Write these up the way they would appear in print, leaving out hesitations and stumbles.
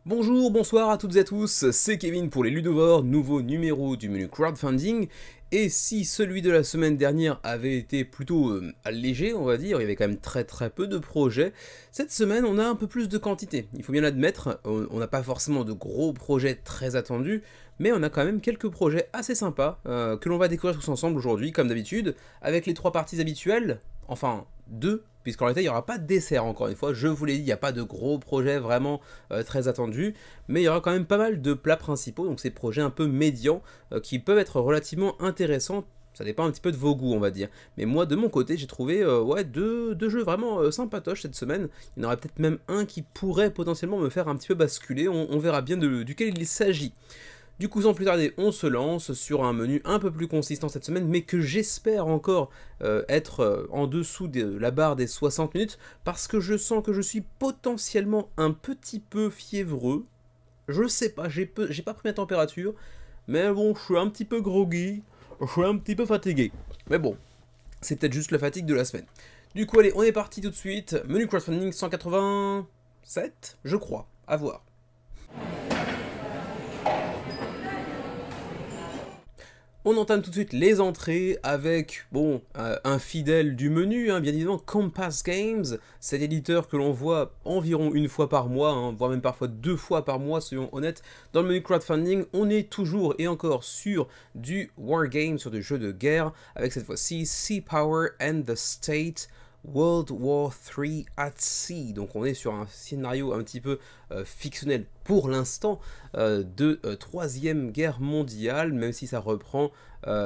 Bonjour, bonsoir à toutes et à tous, c'est Kevin pour les Ludovores, nouveau numéro du menu crowdfunding. Et si celui de la semaine dernière avait été plutôt allégé, on va dire, il y avait quand même très peu de projets, cette semaine on a un peu plus de quantité. Il faut bien l'admettre, on n'a pas forcément de gros projets très attendus, mais on a quand même quelques projets assez sympas que l'on va découvrir tous ensemble aujourd'hui, comme d'habitude, avec les trois parties habituelles, enfin deux, puisqu'en réalité il n'y aura pas de dessert encore une fois, je vous l'ai dit, il n'y a pas de gros projets vraiment très attendus, mais il y aura quand même pas mal de plats principaux, donc ces projets un peu médians qui peuvent être relativement intéressants. Ça dépend un petit peu de vos goûts, on va dire. Mais moi, de mon côté, j'ai trouvé ouais, deux jeux vraiment sympatoches cette semaine. Il y en aura peut-être même un qui pourrait potentiellement me faire un petit peu basculer. On verra bien duquel il s'agit. Du coup, sans plus tarder, on se lance sur un menu un peu plus consistant cette semaine, mais que j'espère encore être en dessous de la barre des 60 minutes, parce que je sens que je suis potentiellement un petit peu fiévreux. Je sais pas, j'ai pas pris ma température, mais bon, je suis un petit peu groggy, je suis un petit peu fatigué. Mais bon, c'est peut-être juste la fatigue de la semaine. Du coup, allez, on est parti tout de suite. Menu crowdfunding 187, je crois, à voir. On entame tout de suite les entrées avec, bon, un fidèle du menu, hein, bien évidemment, Compass Games, cet éditeur que l'on voit environ une fois par mois, hein, voire même parfois deux fois par mois, soyons honnêtes. Dans le menu crowdfunding, on est toujours et encore sur du wargame, sur du jeu de guerre, avec cette fois-ci Sea Power and the State, World War III at Sea. Donc on est sur un scénario un petit peu fictionnel pour l'instant de Troisième Guerre mondiale, même si ça reprend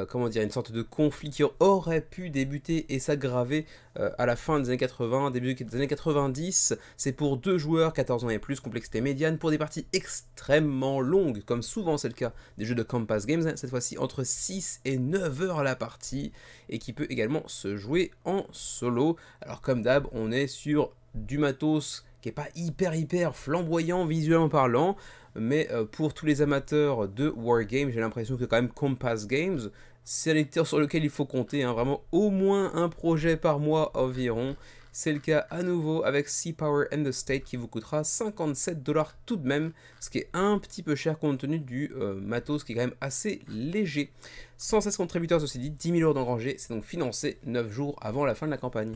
comment dire, une sorte de conflit qui aurait pu débuter et s'aggraver à la fin des années 80, début des années 90. C'est pour 2 joueurs, 14 ans et plus, complexité médiane, pour des parties extrêmement longues, comme souvent c'est le cas des jeux de Compass Games, cette fois-ci entre 6 et 9 heures la partie, et qui peut également se jouer en solo. Alors comme d'hab, on est sur du matos qui est pas hyper flamboyant visuellement parlant, mais pour tous les amateurs de Wargame, j'ai l'impression que quand même Compass Games, c'est un éditeur sur lequel il faut compter, hein, vraiment au moins un projet par mois environ. C'est le cas à nouveau avec Sea Power and the State qui vous coûtera 57$ tout de même, ce qui est un petit peu cher compte tenu du matos qui est quand même assez léger. 116 contributeurs, ceci dit, 10 000 € d'engrangés, c'est donc financé 9 jours avant la fin de la campagne.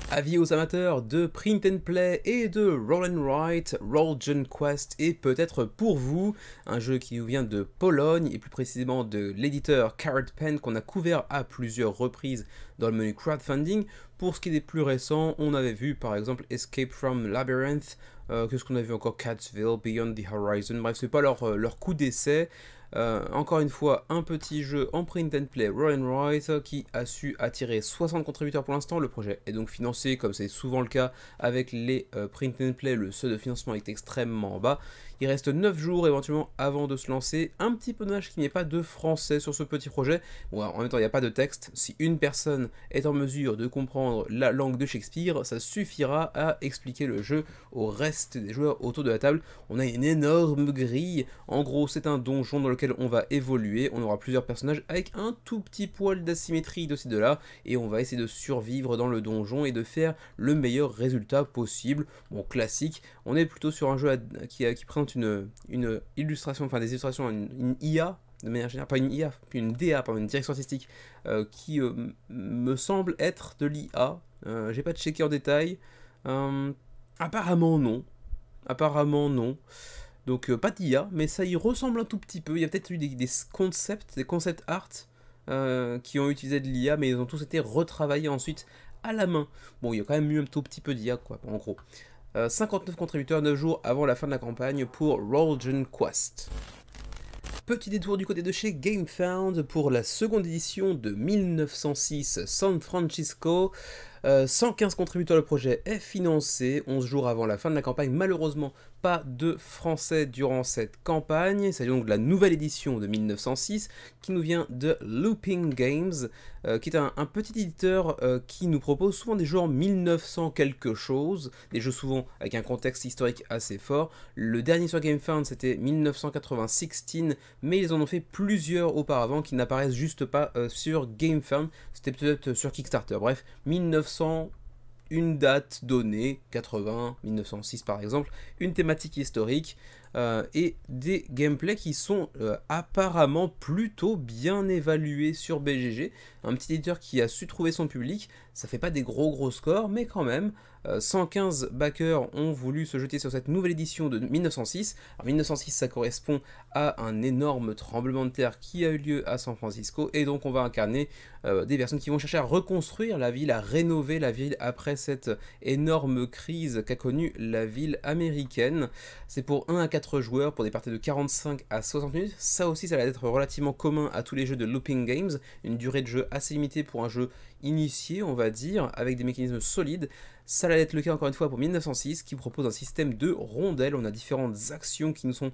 Avis aux amateurs de print and play et de roll and write, Rollgen Quest est peut-être pour vous un jeu qui nous vient de Pologne et plus précisément de l'éditeur Carrot Pen qu'on a couvert à plusieurs reprises dans le menu crowdfunding. Pour ce qui est des plus récents, on avait vu par exemple Escape from Labyrinth, qu'est-ce qu'on a vu encore, Catsville, Beyond the Horizon, bref c'est pas leur coup d'essai. Encore une fois, un petit jeu en print and play roll and write qui a su attirer 60 contributeurs pour l'instant. Le projet est donc financé, comme c'est souvent le cas avec les print and play, le seuil de financement est extrêmement bas. Il reste 9 jours éventuellement avant de se lancer. Un petit peu dommage qu'il n'y ait pas de français sur ce petit projet. Bon, en même temps, il n'y a pas de texte. Si une personne est en mesure de comprendre la langue de Shakespeare, ça suffira à expliquer le jeu au reste des joueurs autour de la table. On a une énorme grille. En gros, c'est un donjon dans lequel on va évoluer. On aura plusieurs personnages avec un tout petit poil d'asymétrie de ci de là. Et on va essayer de survivre dans le donjon et de faire le meilleur résultat possible. Bon, classique. On est plutôt sur un jeu qui présente une illustration, enfin des illustrations, une IA, de manière générale, pas une IA, puis une DA, pardon, une direction artistique, qui me semble être de l'IA. J'ai pas checké en détail. Apparemment non. Apparemment non. Donc pas d'IA, mais ça y ressemble un tout petit peu. Il y a peut-être eu des concept art qui ont utilisé de l'IA, mais ils ont tous été retravaillés ensuite à la main. Bon, il y a quand même eu un tout petit peu d'IA, quoi, en gros. 59 contributeurs 9 jours avant la fin de la campagne pour Rollgen Quest. Petit détour du côté de chez GameFound pour la seconde édition de 1906 San Francisco. 115 contributeurs, le projet est financé 11 jours avant la fin de la campagne. Malheureusement, pas de français durant cette campagne. Il s'agit donc de la nouvelle édition de 1906 qui nous vient de Looping Games, qui est un petit éditeur qui nous propose souvent des jeux en 1900 quelque chose, des jeux souvent avec un contexte historique assez fort. Le dernier sur GameFound c'était 1916, mais ils en ont fait plusieurs auparavant qui n'apparaissent juste pas sur GameFound. C'était peut-être sur Kickstarter. Bref, 1900 une date donnée, 80, 1906 par exemple, une thématique historique, et des gameplays qui sont apparemment plutôt bien évalués sur BGG. Un petit éditeur qui a su trouver son public, ça fait pas des gros scores, mais quand même, 115 backers ont voulu se jeter sur cette nouvelle édition de 1906. Alors 1906, ça correspond à un énorme tremblement de terre qui a eu lieu à San Francisco, et donc on va incarner des personnes qui vont chercher à reconstruire la ville, à rénover la ville après cette énorme crise qu'a connue la ville américaine. C'est pour 1 à 4 joueurs, pour des parties de 45 à 60 minutes. Ça aussi, ça va être relativement commun à tous les jeux de Looping Games, une durée de jeu assez limitée pour un jeu initié, on va dire, avec des mécanismes solides. Ça va être le cas encore une fois pour 1906, qui propose un système de rondelles. On a différentes actions qui nous sont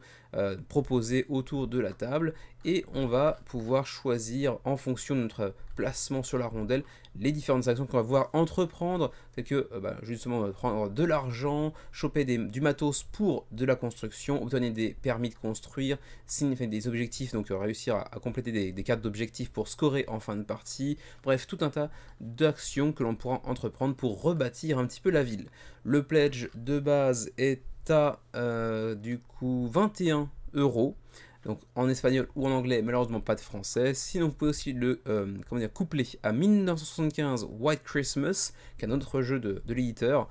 proposées autour de la table, et on va pouvoir choisir en fonction de notre placement sur la rondelle les différentes actions qu'on va pouvoir entreprendre, telles que justement prendre de l'argent, choper du matos pour de la construction, obtenir des permis de construire, signer des objectifs, donc réussir à compléter des cartes d'objectifs pour scorer en fin de partie. Bref, tout un tas d'actions que l'on pourra entreprendre pour rebâtir un petit peu la ville. Le pledge de base est à du coup 21 €. Donc en espagnol ou en anglais, malheureusement pas de français. Sinon, vous pouvez aussi le coupler à 1975 White Christmas, qui est un autre jeu de l'éditeur,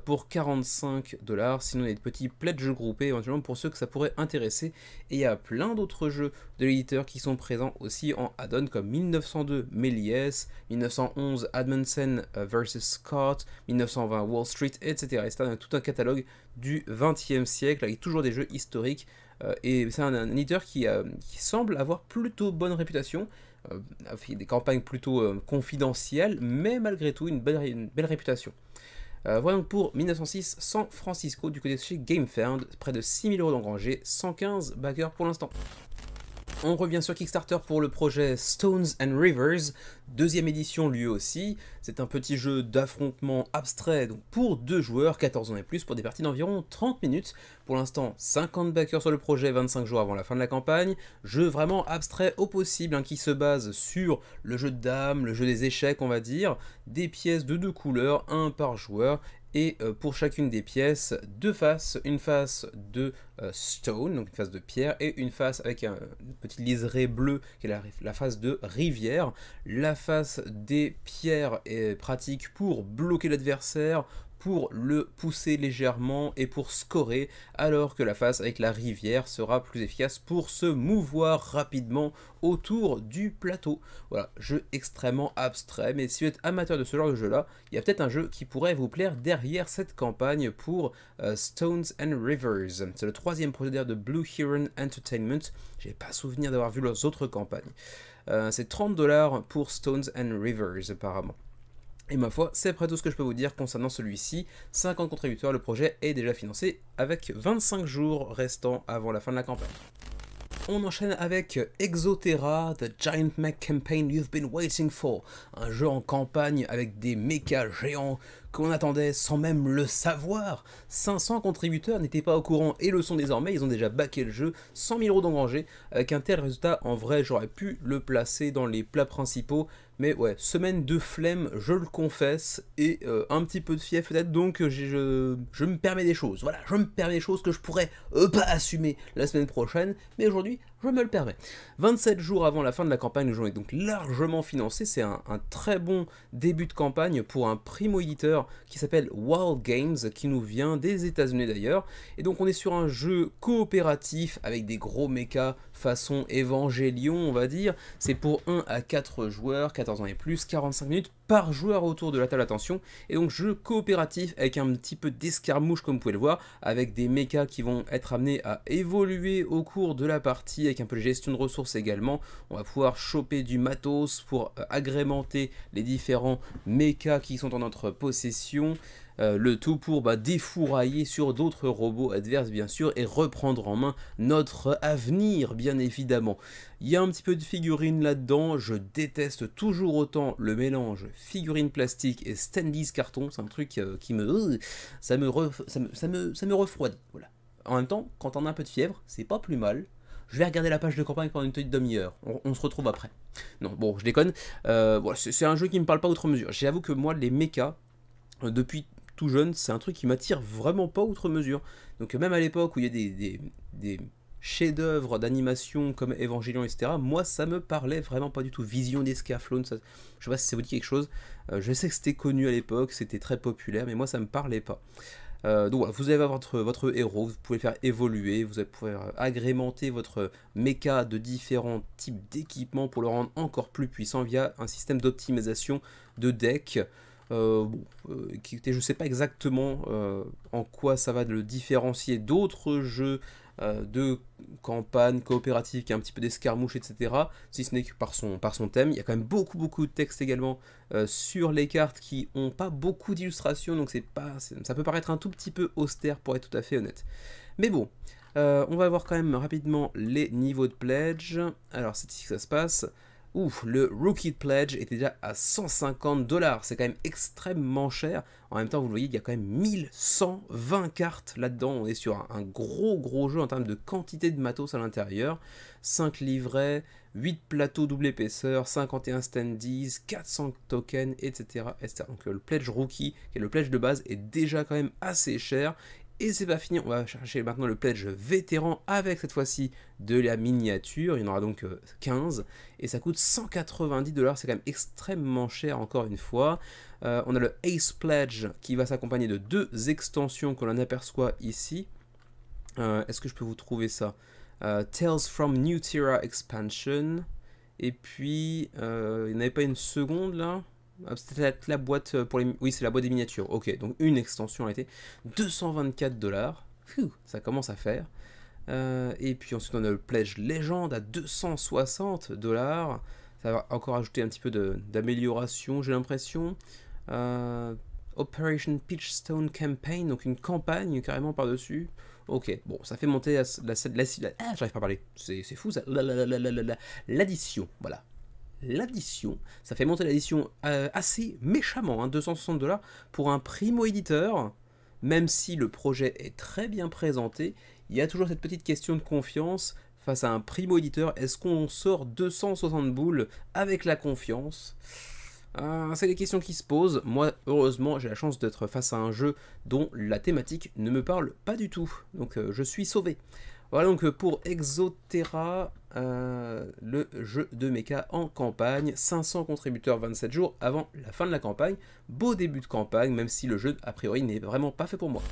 pour 45 $. Sinon, il y a des petits pledges groupés éventuellement pour ceux que ça pourrait intéresser. Et il y a plein d'autres jeux de l'éditeur qui sont présents aussi en add-on, comme 1902 Méliès, 1911 Admonsen vs Scott, 1920 Wall Street, etc. Et c'est tout un catalogue du XXe siècle avec toujours des jeux historiques. Et c'est un éditeur qui semble avoir plutôt bonne réputation, fait des campagnes plutôt confidentielles, mais malgré tout une belle réputation. Voilà donc pour 1906 San Francisco du côté de chez GameFound, près de 6 000 € d'engrangés, 115 backers pour l'instant. On revient sur Kickstarter pour le projet Stones and Rivers, deuxième édition lui aussi. C'est un petit jeu d'affrontement abstrait donc pour 2 joueurs, 14 ans et plus, pour des parties d'environ 30 minutes. Pour l'instant, 50 backers sur le projet, 25 jours avant la fin de la campagne. Jeu vraiment abstrait au possible, qui se base sur le jeu de dames, le jeu des échecs on va dire, des pièces de 2 couleurs, 1 par joueur, et pour chacune des pièces, 2 faces, une face de stone, donc une face de pierre, et une face avec un petit liseré bleu qui est la face de rivière. La face des pierres est pratique pour bloquer l'adversaire, pour le pousser légèrement et pour scorer, alors que la face avec la rivière sera plus efficace pour se mouvoir rapidement autour du plateau. Voilà, jeu extrêmement abstrait, mais si vous êtes amateur de ce genre de jeu là, il y a peut-être un jeu qui pourrait vous plaire derrière cette campagne pour Stones and Rivers. C'est le 3e projet de Blue Heron Entertainment, j'ai pas souvenir d'avoir vu leurs autres campagnes. C'est 30 $ pour Stones and Rivers apparemment. Et ma foi, c'est après tout ce que je peux vous dire concernant celui-ci. 50 contributeurs, le projet est déjà financé avec 25 jours restants avant la fin de la campagne. On enchaîne avec Exoterra, The Giant Mech Campaign You've Been Waiting For, un jeu en campagne avec des mechas géants qu'on attendait sans même le savoir. 500 contributeurs n'étaient pas au courant et le sont désormais, ils ont déjà backé le jeu, 100 000 € d'engrangés. Avec un tel résultat, en vrai, j'aurais pu le placer dans les plats principaux, mais ouais, semaine de flemme, je le confesse, et un petit peu de fièvre peut-être, donc je me permets des choses. Voilà, je me permets des choses que je pourrais pas assumer la semaine prochaine, mais aujourd'hui, je me le permets. 27 jours avant la fin de la campagne, le jeu est donc largement financé. C'est un très bon début de campagne pour un primo-éditeur qui s'appelle Wild Games, qui nous vient des États-Unis d'ailleurs. Et donc on est sur un jeu coopératif avec des gros mechas façon Evangelion, on va dire. C'est pour 1 à 4 joueurs, 14 ans et plus, 45 minutes par joueur autour de la table, attention. Et donc jeu coopératif avec un petit peu d'escarmouche comme vous pouvez le voir, avec des mechas qui vont être amenés à évoluer au cours de la partie, avec un peu de gestion de ressources également. On va pouvoir choper du matos pour agrémenter les différents mechas qui sont en notre possession. Le tout pour défourailler sur d'autres robots adverses bien sûr et reprendre en main notre avenir bien évidemment. Il y a un petit peu de figurines là-dedans, je déteste toujours autant le mélange figurines plastique et standees carton, c'est un truc qui ça me refroidit. Voilà. En même temps, quand on a un peu de fièvre, c'est pas plus mal. Je vais regarder la page de campagne pendant une petite demi-heure, on se retrouve après. Non, bon, je déconne, voilà, c'est un jeu qui me parle pas outre mesure. J'avoue que moi, les mechas, depuis tout jeune, c'est un truc qui m'attire vraiment pas outre mesure. Donc même à l'époque où il y a des chefs-d'œuvre d'animation comme Evangelion, etc., moi ça me parlait vraiment pas du tout. Vision des Scaflowns, ça, je sais pas si ça vous dit quelque chose. Je sais que c'était connu à l'époque, c'était très populaire, mais moi ça me parlait pas. Donc voilà, vous avez votre héros, vous pouvez le faire évoluer, vous allez pouvoir agrémenter votre mecha de différents types d'équipements pour le rendre encore plus puissant via un système d'optimisation de deck. Je ne sais pas exactement en quoi ça va le différencier d'autres jeux de campagne coopérative qui a un petit peu d'escarmouche, etc. Si ce n'est que par son thème. Il y a quand même beaucoup de texte également sur les cartes qui n'ont pas beaucoup d'illustrations, donc ça peut paraître un tout petit peu austère pour être tout à fait honnête. Mais bon, on va voir quand même rapidement les niveaux de pledge. Alors c'est ici que ça se passe. Ouf, le Rookie Pledge était déjà à 150 $, c'est quand même extrêmement cher. En même temps, vous le voyez, il y a quand même 1120 cartes là-dedans. On est sur un gros jeu en termes de quantité de matos à l'intérieur. 5 livrets, 8 plateaux double épaisseur, 51 standees, 400 tokens, etc. Donc le Pledge Rookie, qui est le Pledge de base, est déjà quand même assez cher. Et c'est pas fini, on va chercher maintenant le pledge vétéran avec cette fois-ci de la miniature, il y en aura donc 15, et ça coûte 190 $, c'est quand même extrêmement cher encore une fois. On a le Ace Pledge qui va s'accompagner de 2 extensions que l'on aperçoit ici. Est-ce que je peux vous trouver ça? Tales from New Terra Expansion, et puis il n'y en avait pas une seconde là? C'était la boîte pour les... Oui, c'est la boîte des miniatures. Ok, donc une extension a été 224 $. Ça commence à faire. Et puis ensuite, on a le Pledge Legend à 260 $. Ça va encore ajouter un petit peu d'amélioration, j'ai l'impression. Operation Peachstone Campaign, donc une campagne carrément par-dessus. Ok, bon, ça fait monter j'arrive pas à parler. C'est fou ça. L'addition, voilà. L'addition, ça fait monter l'addition assez méchamment, hein, 260 $ pour un primo-éditeur, même si le projet est très bien présenté, il y a toujours cette petite question de confiance face à un primo-éditeur. Est-ce qu'on sort 260 boules avec la confiance? C'est des questions qui se posent. Moi, heureusement, j'ai la chance d'être face à un jeu dont la thématique ne me parle pas du tout, donc je suis sauvé. Voilà donc pour Exoterra, le jeu de mecha en campagne, 500 contributeurs 27 jours avant la fin de la campagne. Beau début de campagne, même si le jeu a priori n'est vraiment pas fait pour moi.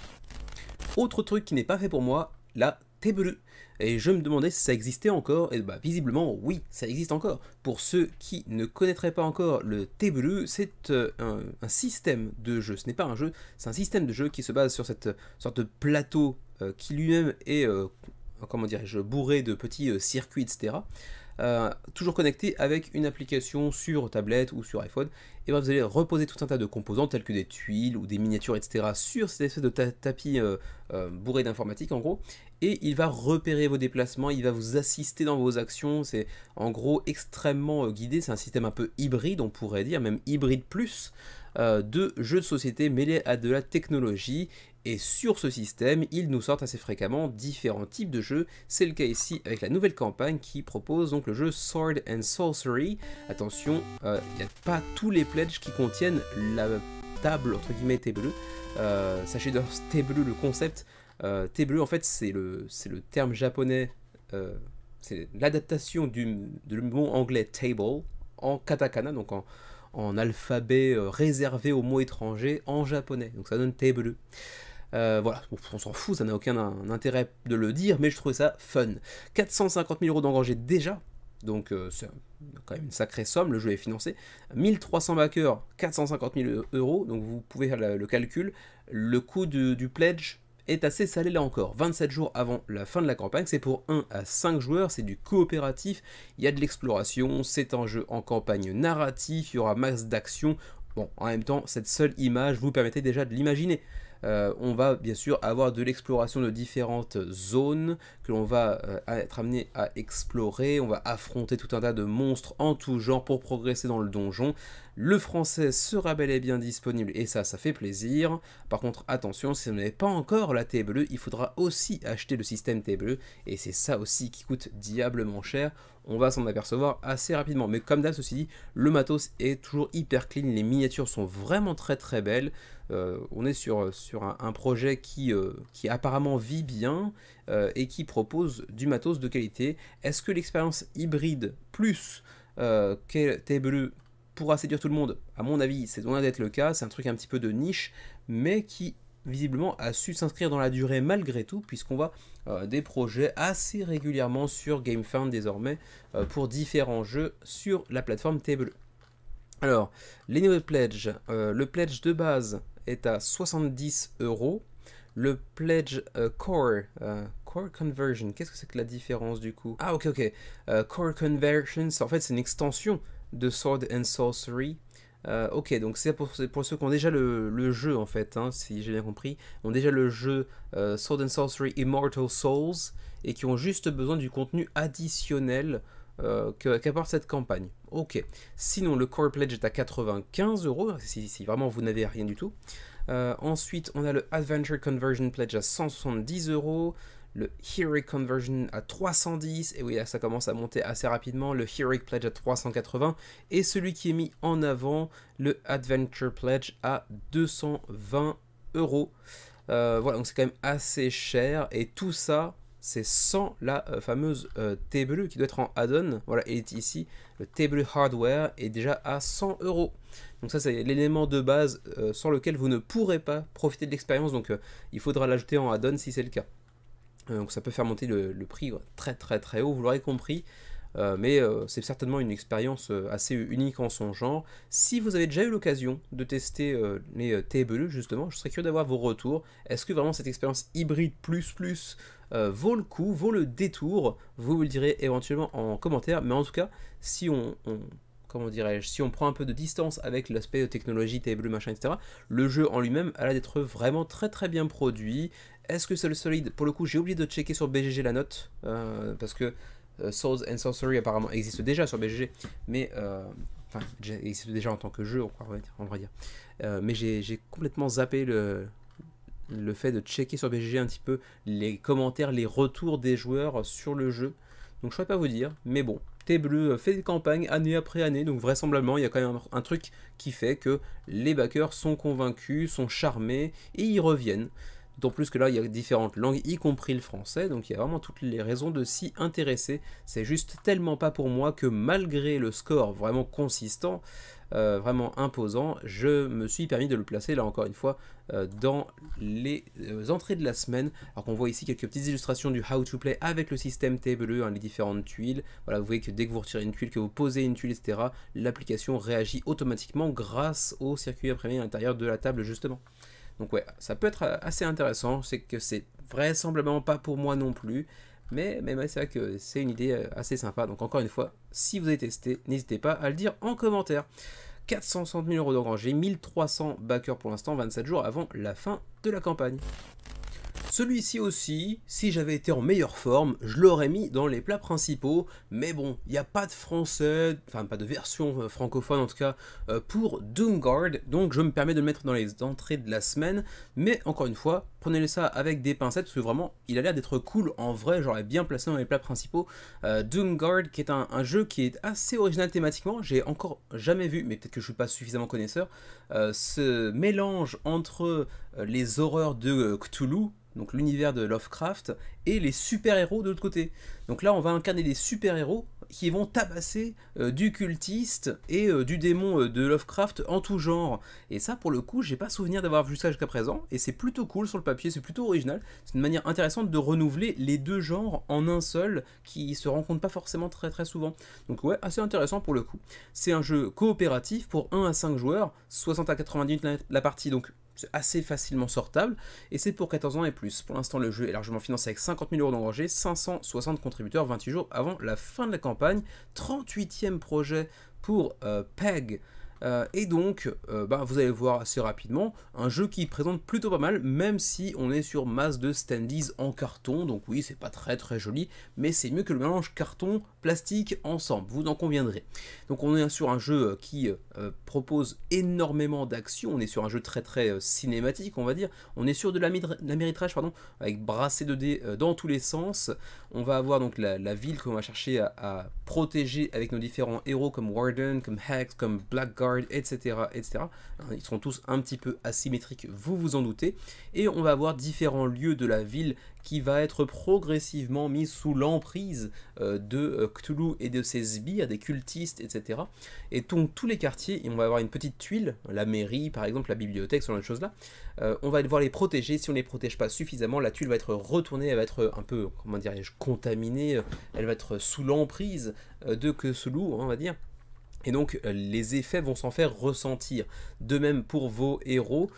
Autre truc qui n'est pas fait pour moi, la Tebelu. Et je me demandais si ça existait encore, et bah visiblement oui, ça existe encore. Pour ceux qui ne connaîtraient pas encore le Tebelu, c'est un système de jeu, ce n'est pas un jeu, c'est un système de jeu qui se base sur cette sorte de plateau qui lui-même est comment dirais-je, bourré de petits circuits, etc. Toujours connecté avec une application sur tablette ou sur iPhone. Et bien vous allez reposer tout un tas de composants tels que des tuiles ou des miniatures, etc. sur cette espèce de tapis bourré d'informatique en gros. Et il va repérer vos déplacements, il va vous assister dans vos actions. C'est en gros extrêmement guidé. C'est un système un peu hybride, on pourrait dire, même hybride plus, de jeux de société mêlés à de la technologie. Et sur ce système, ils nous sortent assez fréquemment différents types de jeux. C'est le cas ici avec la nouvelle campagne qui propose donc le jeu Sword and Sorcery. Attention, il n'y a pas tous les pledges qui contiennent la table, entre guillemets, Tebelu. Sachez dans Tebelu, le concept, Tebelu en fait c'est le terme japonais, c'est l'adaptation du mot anglais table en katakana, donc en alphabet réservé aux mots étrangers en japonais. Donc ça donne Tebelu. Voilà, on s'en fout, ça n'a aucun intérêt de le dire, mais je trouvais ça fun. 450 000 € d'engagés déjà, donc c'est quand même une sacrée somme, le jeu est financé. 1300 backers, 450 000 €, donc vous pouvez faire le calcul. Le coût du pledge est assez salé là encore. 27 jours avant la fin de la campagne, c'est pour 1 à 5 joueurs, c'est du coopératif, il y a de l'exploration, c'est un jeu en campagne narratif, il y aura max d'action. Bon, en même temps, cette seule image vous permettait déjà de l'imaginer. On va bien sûr avoir de l'exploration de différentes zones que l'on va être amené à explorer. On va affronter tout un tas de monstres en tout genre pour progresser dans le donjon. Le français sera bel et bien disponible et ça fait plaisir. Par contre, attention, si vous n'avez pas encore la TBE, il faudra aussi acheter le système TBE et c'est ça aussi qui coûte diablement cher. On va s'en apercevoir assez rapidement. Mais comme d'hab, ceci dit, le matos est toujours hyper clean, les miniatures sont vraiment très belles. On est sur un projet qui apparemment vit bien et qui propose du matos de qualité. Est-ce que l'expérience hybride plus TBE pourra séduire tout le monde? À mon avis, c'est loin d'être le cas, c'est un truc un petit peu de niche, mais qui visiblement a su s'inscrire dans la durée malgré tout, puisqu'on voit des projets assez régulièrement sur GameFound désormais pour différents jeux sur la plateforme TBE. Alors, les niveaux de pledge, le pledge de base est à 70 €. Le pledge core conversion, qu'est-ce que c'est que la différence du coup? Ah ok, core conversion, en fait c'est une extension de Sword and Sorcery. Ok, donc c'est pour ceux qui ont déjà le jeu en fait, hein, si j'ai bien compris, ont déjà le jeu Sword and Sorcery Immortal Souls et qui ont juste besoin du contenu additionnel qu'apporte cette campagne. Ok, sinon le Core Pledge est à 95 € si vraiment vous n'avez rien du tout. Ensuite, on a le Adventure Conversion Pledge à 170 €, le Heroic Conversion à 310, et oui, là, ça commence à monter assez rapidement, le Heroic Pledge à 380, et celui qui est mis en avant, le Adventure Pledge à 220 €. Voilà, donc c'est quand même assez cher, et tout ça, c'est sans la fameuse TBE qui doit être en add-on. Voilà, et ici, le TBE Hardware est déjà à 100 €. Donc ça, c'est l'élément de base sans lequel vous ne pourrez pas profiter de l'expérience. Donc il faudra l'ajouter en add-on si c'est le cas. Donc ça peut faire monter le prix très haut, vous l'aurez compris. Mais c'est certainement une expérience assez unique en son genre. Si vous avez déjà eu l'occasion de tester les TBE, justement, je serais curieux d'avoir vos retours. Est-ce que vraiment cette expérience hybride plus vaut le coup, vaut le détour? Vous me le direz éventuellement en commentaire. Mais en tout cas, si comment dirais-je, si on prend un peu de distance avec l'aspect technologie, TBE, machin, etc., le jeu en lui-même a l'air d'être vraiment très bien produit. Est-ce que c'est le solide? Pour le coup, j'ai oublié de checker sur BGG la note, parce que Swords and Sorcery apparemment existe déjà sur BGG, mais enfin existe déjà en tant que jeu, on va dire. Mais j'ai complètement zappé le fait de checker sur BGG un petit peu les commentaires, les retours des joueurs sur le jeu. Donc je ne saurais pas vous dire, mais bon, TBE fait des campagnes année après année, donc vraisemblablement il y a quand même un truc qui fait que les backers sont convaincus, sont charmés et ils reviennent. D'autant plus que là, il y a différentes langues, y compris le français, donc il y a vraiment toutes les raisons de s'y intéresser. C'est juste tellement pas pour moi que malgré le score vraiment consistant, vraiment imposant, je me suis permis de le placer, là encore une fois, dans les entrées de la semaine. Alors qu'on voit ici quelques petites illustrations du how to play avec le système TBE, hein, les différentes tuiles. Voilà, vous voyez que dès que vous retirez une tuile, que vous posez une tuile, etc., l'application réagit automatiquement grâce au circuit imprimé à l'intérieur de la table, justement. Donc ouais, ça peut être assez intéressant, c'est que c'est vraisemblablement pas pour moi non plus, mais c'est vrai que c'est une idée assez sympa. Donc encore une fois, si vous avez testé, n'hésitez pas à le dire en commentaire. 460 000 € d'engrangés, 1300 backers pour l'instant, 27 jours avant la fin de la campagne. Celui-ci aussi, si j'avais été en meilleure forme, je l'aurais mis dans les plats principaux, mais bon, il n'y a pas de français, enfin pas de version francophone en tout cas, pour Doomguard, donc je me permets de le mettre dans les entrées de la semaine, mais encore une fois, prenez ça avec des pincettes, parce que vraiment, il a l'air d'être cool, en vrai, j'aurais bien placé dans les plats principaux. Doomguard, qui est un jeu qui est assez original thématiquement, j'ai encore jamais vu, mais peut-être que je ne suis pas suffisamment connaisseur, ce mélange entre les horreurs de Cthulhu, donc l'univers de Lovecraft, et les super-héros de l'autre côté. Donc là, on va incarner des super-héros qui vont tabasser du cultiste et du démon de Lovecraft en tout genre. Et ça, pour le coup, j'ai pas souvenir d'avoir vu ça jusqu'à présent, et c'est plutôt cool sur le papier, c'est plutôt original. C'est une manière intéressante de renouveler les deux genres en un seul, qui se rencontrent pas forcément très souvent. Donc ouais, assez intéressant pour le coup. C'est un jeu coopératif pour 1 à 5 joueurs, 60 à 90 minutes la partie, donc c'est assez facilement sortable, et c'est pour 14 ans et plus. Pour l'instant, le jeu est largement financé avec 50 000 € d'engrangés, 560 contributeurs, 28 jours avant la fin de la campagne, 38e projet pour PEG, Et donc, vous allez voir assez rapidement, un jeu qui présente plutôt pas mal, même si on est sur masse de standees en carton, donc oui, c'est pas très très joli, mais c'est mieux que le mélange carton-plastique ensemble, vous en conviendrez. Donc on est sur un jeu qui propose énormément d'action, on est sur un jeu très très cinématique, on va dire, on est sur de l'améritrage, pardon, avec brassé de dés dans tous les sens. On va avoir donc la ville qu'on va chercher à protéger avec nos différents héros comme Warden, comme Hex, comme Blackguard, etc., etc. Ils seront tous un petit peu asymétriques, vous vous en doutez. Et on va avoir différents lieux de la ville qui va être progressivement mis sous l'emprise de Cthulhu et de ses sbires, des cultistes, etc. Et donc tous les quartiers, on va avoir une petite tuile, la mairie par exemple, la bibliothèque, ce genre de choses-là. On va devoir les protéger. Si on ne les protège pas suffisamment, la tuile va être retournée, elle va être un peu, comment dirais-je, contaminée, elle va être sous l'emprise de Cthulhu, on va dire. Et donc les effets vont s'en faire ressentir. De même pour vos héros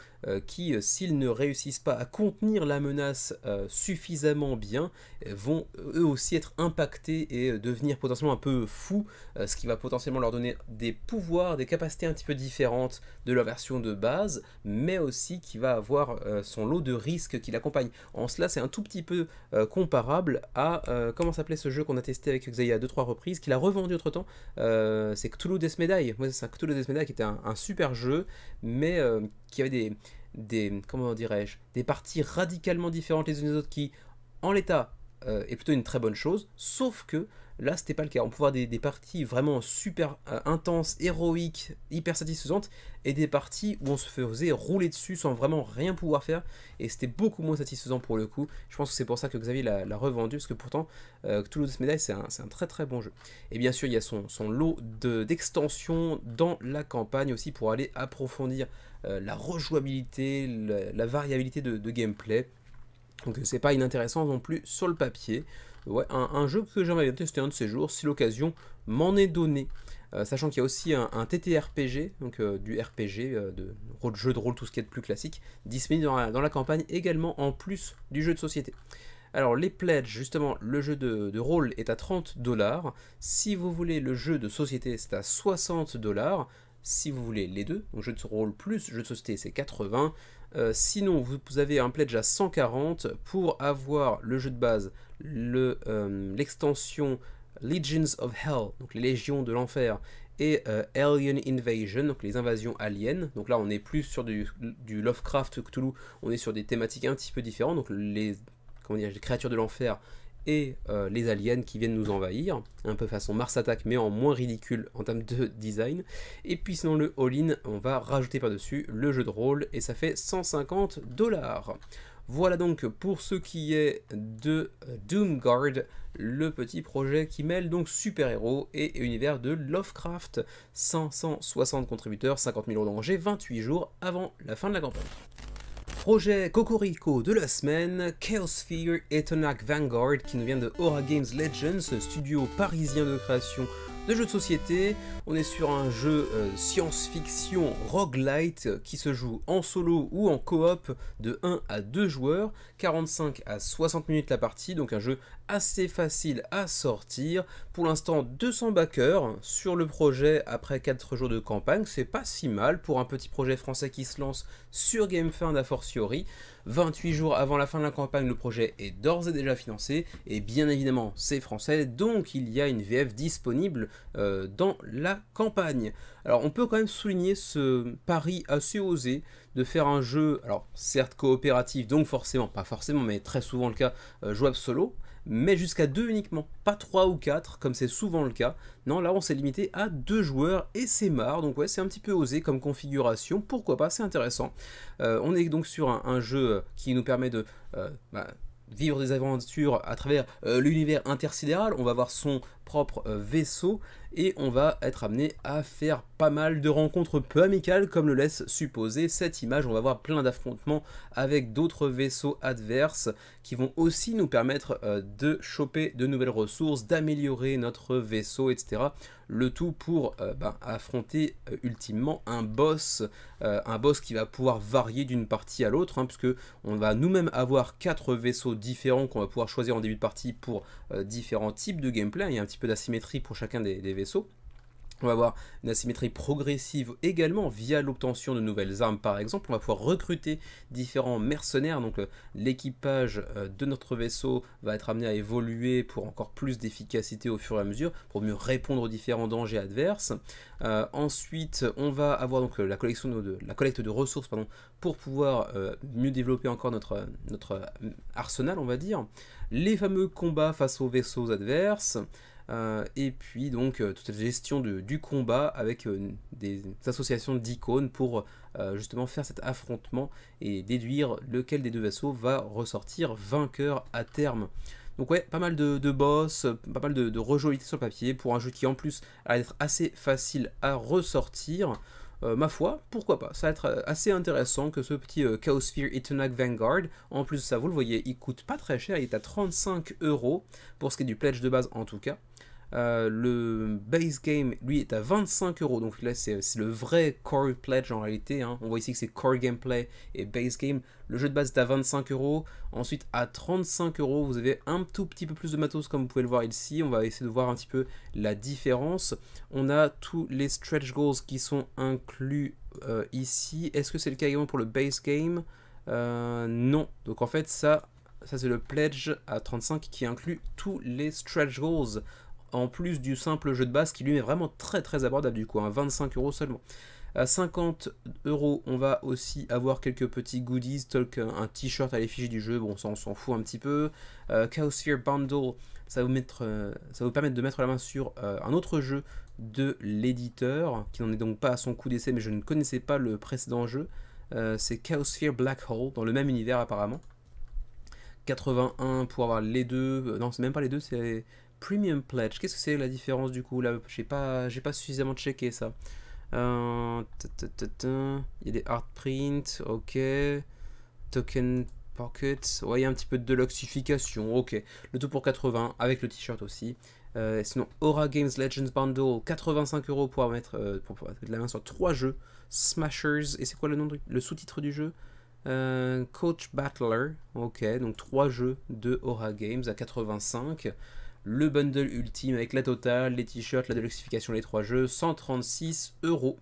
qui, s'ils ne réussissent pas à contenir la menace suffisamment bien, vont eux aussi être impactés et devenir potentiellement un peu fous, ce qui va potentiellement leur donner des pouvoirs, des capacités un petit peu différentes de leur version de base, mais aussi qui va avoir son lot de risques qui l'accompagnent. En cela, c'est un tout petit peu comparable à, comment s'appelait ce jeu qu'on a testé avec Xayah à 2-3 reprises, qu'il a revendu entre temps, c'est Cthulhu Death Medaille. Moi, c'est Cthulhu Death Medaille qui était un super jeu, mais qui avait comment dirais-je, des parties radicalement différentes les unes des autres qui, en l'état, est plutôt une très bonne chose, sauf que là, c'était pas le cas. On pouvait avoir des parties vraiment super intenses, héroïques, hyper satisfaisantes, et des parties où on se faisait rouler dessus sans vraiment rien pouvoir faire, et c'était beaucoup moins satisfaisant pour le coup. Je pense que c'est pour ça que Xavier l'a revendu, parce que pourtant, Cthulhu Death Medaille, c'est un très très bon jeu. Et bien sûr, il y a son lot d'extensions dans la campagne aussi, pour aller approfondir la rejouabilité, la variabilité de gameplay. Donc c'est pas inintéressant non plus sur le papier. Ouais, un jeu que j'aimerais bien tester un de ces jours, si l'occasion m'en est donnée. Sachant qu'il y a aussi un TTRPG, donc du RPG, jeu de rôle, tout ce qui est de plus classique, disponible dans la campagne également, en plus du jeu de société. Alors les pledges, justement, le jeu de rôle est à 30$. Si vous voulez le jeu de société, c'est à 60$. Si vous voulez les deux, donc jeu de rôle plus jeu de société, c'est 80. Sinon, vous avez un pledge à 140 pour avoir le jeu de base, l'extension Legions of Hell, donc les légions de l'enfer, et Alien Invasion, donc les invasions aliens. Donc là, on est plus sur du Lovecraft Cthulhu, on est sur des thématiques un petit peu différentes, donc les créatures de l'enfer et les aliens qui viennent nous envahir, un peu façon Mars Attack, mais en moins ridicule en termes de design. Et puis sinon le all-in, on va rajouter par-dessus le jeu de rôle, et ça fait 150$. Voilà donc pour ce qui est de Doomguard, le petit projet qui mêle donc super-héros et univers de Lovecraft. 560 contributeurs, 50 000 € d'enjeu, 28 jours avant la fin de la campagne. Projet Cocorico de la semaine, Chaosphere Etonac Vanguard, qui nous vient de Aura Games Legends, studio parisien de création de jeux de société. On est sur un jeu science-fiction roguelite qui se joue en solo ou en coop de 1 à 2 joueurs, 45 à 60 minutes la partie, donc un jeu assez facile à sortir. Pour l'instant 200 backers sur le projet après 4 jours de campagne, c'est pas si mal pour un petit projet français qui se lance sur GameFound a fortiori. 28 jours avant la fin de la campagne, le projet est d'ores et déjà financé, et bien évidemment c'est français, donc il y a une VF disponible dans la campagne. Alors on peut quand même souligner ce pari assez osé de faire un jeu, alors certes coopératif, donc forcément, pas forcément, mais très souvent le cas, jouable solo, mais jusqu'à 2 uniquement, pas 3 ou 4 comme c'est souvent le cas. Non, là on s'est limité à 2 joueurs et c'est marre, donc ouais, c'est un petit peu osé comme configuration, pourquoi pas, c'est intéressant. On est donc sur un jeu qui nous permet de vivre des aventures à travers l'univers intersidéral. On va avoir son propre vaisseau et on va être amené à faire pas mal de rencontres peu amicales comme le laisse supposer cette image. On va avoir plein d'affrontements avec d'autres vaisseaux adverses qui vont aussi nous permettre de choper de nouvelles ressources, d'améliorer notre vaisseau, etc. Le tout pour affronter ultimement un boss qui va pouvoir varier d'une partie à l'autre, puisque on va nous-mêmes avoir 4 vaisseaux différents qu'on va pouvoir choisir en début de partie pour différents types de gameplay. Il y a un petit peu d'asymétrie pour chacun des vaisseaux. On va avoir une asymétrie progressive également via l'obtention de nouvelles armes par exemple. On va pouvoir recruter différents mercenaires, donc l'équipage de notre vaisseau va être amené à évoluer pour encore plus d'efficacité au fur et à mesure, pour mieux répondre aux différents dangers adverses. Ensuite, on va avoir donc la collecte de ressources pardon, pour pouvoir mieux développer encore notre arsenal, on va dire. Les fameux combats face aux vaisseaux adverses. Et puis donc toute cette gestion du combat avec des associations d'icônes pour justement faire cet affrontement et déduire lequel des deux vaisseaux va ressortir vainqueur à terme. Donc ouais, pas mal de boss, pas mal de rejouabilité sur le papier pour un jeu qui en plus va être assez facile à ressortir. Ma foi, pourquoi pas, ça va être assez intéressant que ce petit Chaosphere Etenac Vanguard. En plus de ça, vous le voyez, il coûte pas très cher, il est à 35 € pour ce qui est du pledge de base en tout cas. Le base game lui est à 25 €, donc là c'est le vrai core pledge en réalité, hein. On voit ici que c'est core gameplay et base game. Le jeu de base est à 25 €, ensuite à 35 € vous avez un tout petit peu plus de matos comme vous pouvez le voir ici. On va essayer de voir un petit peu la différence. On a tous les stretch goals qui sont inclus ici. Est-ce que c'est le cas également pour le base game? Non, donc en fait ça c'est le pledge à 35 qui inclut tous les stretch goals en plus du simple jeu de base qui lui est vraiment très abordable du coup, hein, 25 € seulement. À 50 €, on va aussi avoir quelques petits goodies, tel qu'un t-shirt à l'effigie du jeu, bon ça on s'en fout un petit peu. Chaosphere Bundle, ça va vous permettre de mettre la main sur un autre jeu de l'éditeur, qui n'en est donc pas à son coup d'essai, mais je ne connaissais pas le précédent jeu. C'est Chaosphere Black Hole, dans le même univers apparemment. 81 pour avoir les deux, non c'est même pas les deux, c'est Premium Pledge. Qu'est-ce que c'est la différence du coup là? J'ai pas suffisamment checké ça. Il y a des art prints, ok. Token Pocket, ouais, il y a un petit peu de deluxification, ok. Le tout pour 80 avec le t-shirt aussi. Sinon, Aura Games Legends Bundle, 85 € pour mettre de la main sur 3 jeux. Smashers, et c'est quoi le sous-titre du jeu? Coach Battler, ok, donc 3 jeux de Aura Games à 85. Le bundle ultime avec la totale, les t-shirts, la deluxification, les 3 jeux, 136 €.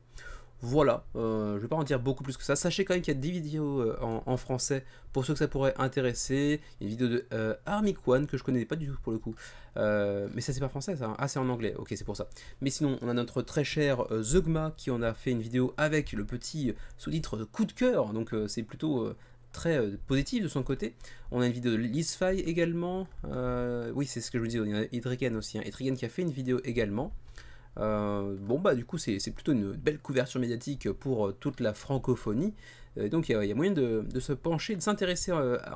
Voilà, je vais pas en dire beaucoup plus que ça. Sachez quand même qu'il y a des vidéos en français pour ceux que ça pourrait intéresser. Il y a une vidéo de Armic One que je connais pas du tout pour le coup. Mais ça c'est pas français ça, hein. Ah c'est en anglais, ok c'est pour ça. Mais sinon on a notre très cher Zeugma qui en a fait une vidéo avec le petit sous-titre coup de cœur. Donc c'est plutôt très positif de son côté. On a une vidéo de Lisfy également. Oui c'est ce que je vous dis, il y a Idrigen aussi, hein. Idrigen qui a fait une vidéo également. Bon bah du coup c'est plutôt une belle couverture médiatique pour toute la francophonie, donc il y a moyen de se pencher, de s'intéresser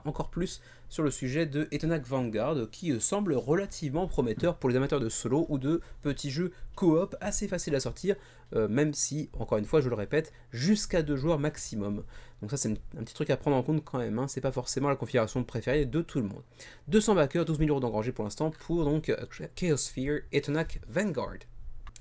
encore plus sur le sujet de Etenac Vanguard qui semble relativement prometteur pour les amateurs de solo ou de petits jeux coop assez faciles à sortir, même si, encore une fois je le répète, jusqu'à 2 joueurs maximum. Donc ça c'est un petit truc à prendre en compte quand même, hein. C'est pas forcément la configuration préférée de tout le monde. 200 backers, 12 000 € d'engrangés pour l'instant pour donc Chaosphere Etenac Vanguard.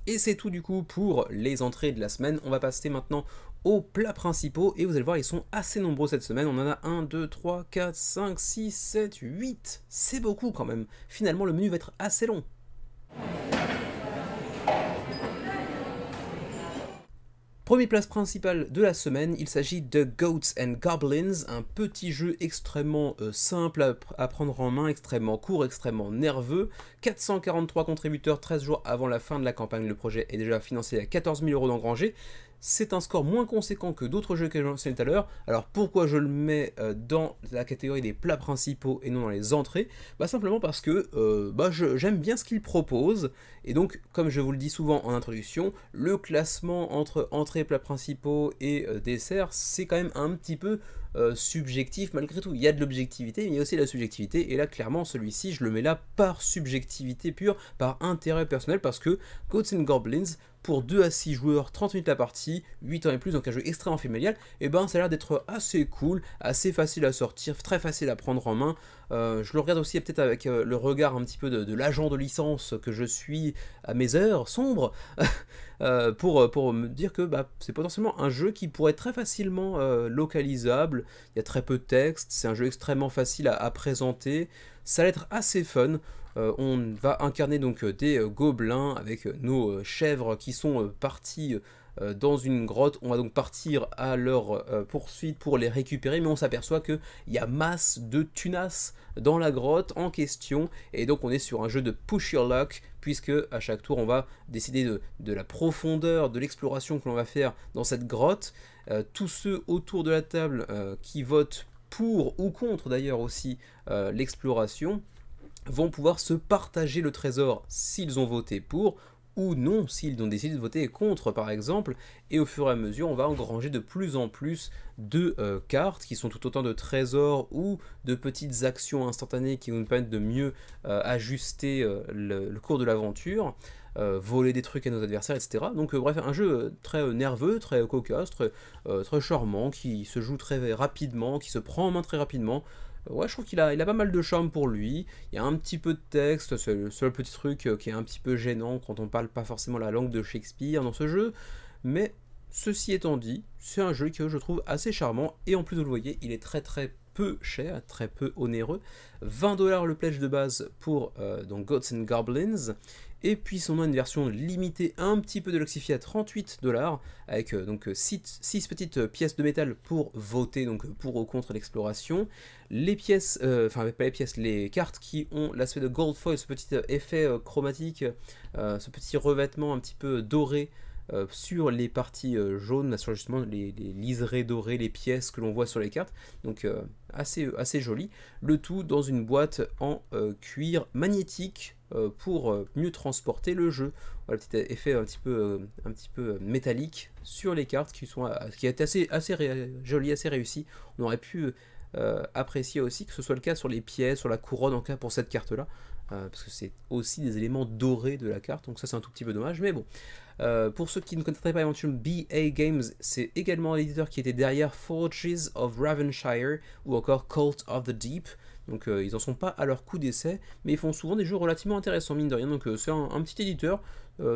Et c'est tout du coup pour les entrées de la semaine. On va passer maintenant aux plats principaux et vous allez voir ils sont assez nombreux cette semaine. On en a 1, 2, 3, 4, 5, 6, 7, 8. C'est beaucoup quand même. Finalement le menu va être assez long. Premier place principal de la semaine, il s'agit de Goats and Goblins, un petit jeu extrêmement simple à prendre en main, extrêmement court, extrêmement nerveux. 443 contributeurs 13 jours avant la fin de la campagne, le projet est déjà financé à 14 000 € d'engrangés. C'est un score moins conséquent que d'autres jeux que j'ai mentionnés tout à l'heure. Alors pourquoi je le mets dans la catégorie des plats principaux et non dans les entrées? Bah simplement parce que j'aime bien ce qu'il propose. Et donc, comme je vous le dis souvent en introduction, le classement entre entrées, plats principaux et desserts, c'est quand même un petit peu subjectif malgré tout. Il y a de l'objectivité, mais il y a aussi de la subjectivité. Et là, clairement, celui-ci, je le mets là par subjectivité pure, par intérêt personnel, parce que Goats and Goblins, pour 2 à 6 joueurs, 30 minutes la partie, 8 ans et plus, donc un jeu extrêmement familial, et ben ça a l'air d'être assez cool, assez facile à sortir, très facile à prendre en main. Je le regarde aussi peut-être avec le regard un petit peu de l'agent de licence que je suis à mes heures sombres, pour me dire que c'est potentiellement un jeu qui pourrait être très facilement localisable. Il y a très peu de texte, c'est un jeu extrêmement facile à présenter, ça va être assez fun. On va incarner donc des gobelins avec nos chèvres qui sont parties dans une grotte. On va donc partir à leur poursuite pour les récupérer, mais on s'aperçoit qu'il y a masse de tunas dans la grotte en question, et donc on est sur un jeu de push your luck, puisque à chaque tour on va décider de la profondeur de l'exploration que l'on va faire dans cette grotte. Tous ceux autour de la table qui votent pour ou contre d'ailleurs aussi l'exploration vont pouvoir se partager le trésor s'ils ont voté pour, ou non s'ils ont décidé de voter contre par exemple, et au fur et à mesure on va engranger de plus en plus de cartes qui sont tout autant de trésors ou de petites actions instantanées qui nous permettent de mieux ajuster le cours de l'aventure, voler des trucs à nos adversaires, etc. Donc bref, un jeu très nerveux, très cocasse, très charmant, qui se joue très rapidement, qui se prend en main très rapidement. Ouais, je trouve qu'il a pas mal de charme pour lui. Il y a un petit peu de texte, c'est le seul petit truc qui est un petit peu gênant quand on parle pas forcément la langue de Shakespeare dans ce jeu. Mais ceci étant dit, c'est un jeu que je trouve assez charmant. Et en plus, vous le voyez, il est très peu cher, très peu onéreux. 20$ le pledge de base pour donc Gods and Goblins. Et puis on a une version limitée un petit peu déluxifiée à 38$, avec donc 6 petites pièces de métal pour voter donc pour ou contre l'exploration. Les pièces, enfin pas les pièces, les cartes qui ont l'aspect de gold foil, ce petit effet chromatique, ce petit revêtement un petit peu doré sur les parties jaunes, sur justement les liserés dorés, les pièces que l'on voit sur les cartes, donc assez joli. Le tout dans une boîte en cuir magnétique pour mieux transporter le jeu. Voilà, petit effet un petit peu métallique sur les cartes qui est assez joli, assez réussi. On aurait pu apprécier aussi que ce soit le cas sur les pièces, sur la couronne en cas pour cette carte là. Parce que c'est aussi des éléments dorés de la carte, donc ça c'est un tout petit peu dommage, mais bon. Pour ceux qui ne connaîtraient pas éventuellement BA Games, c'est également l'éditeur qui était derrière Forges of Ravenshire ou encore Cult of the Deep. Donc ils n'en sont pas à leur coup d'essai, mais ils font souvent des jeux relativement intéressants, mine de rien. Donc c'est un petit éditeur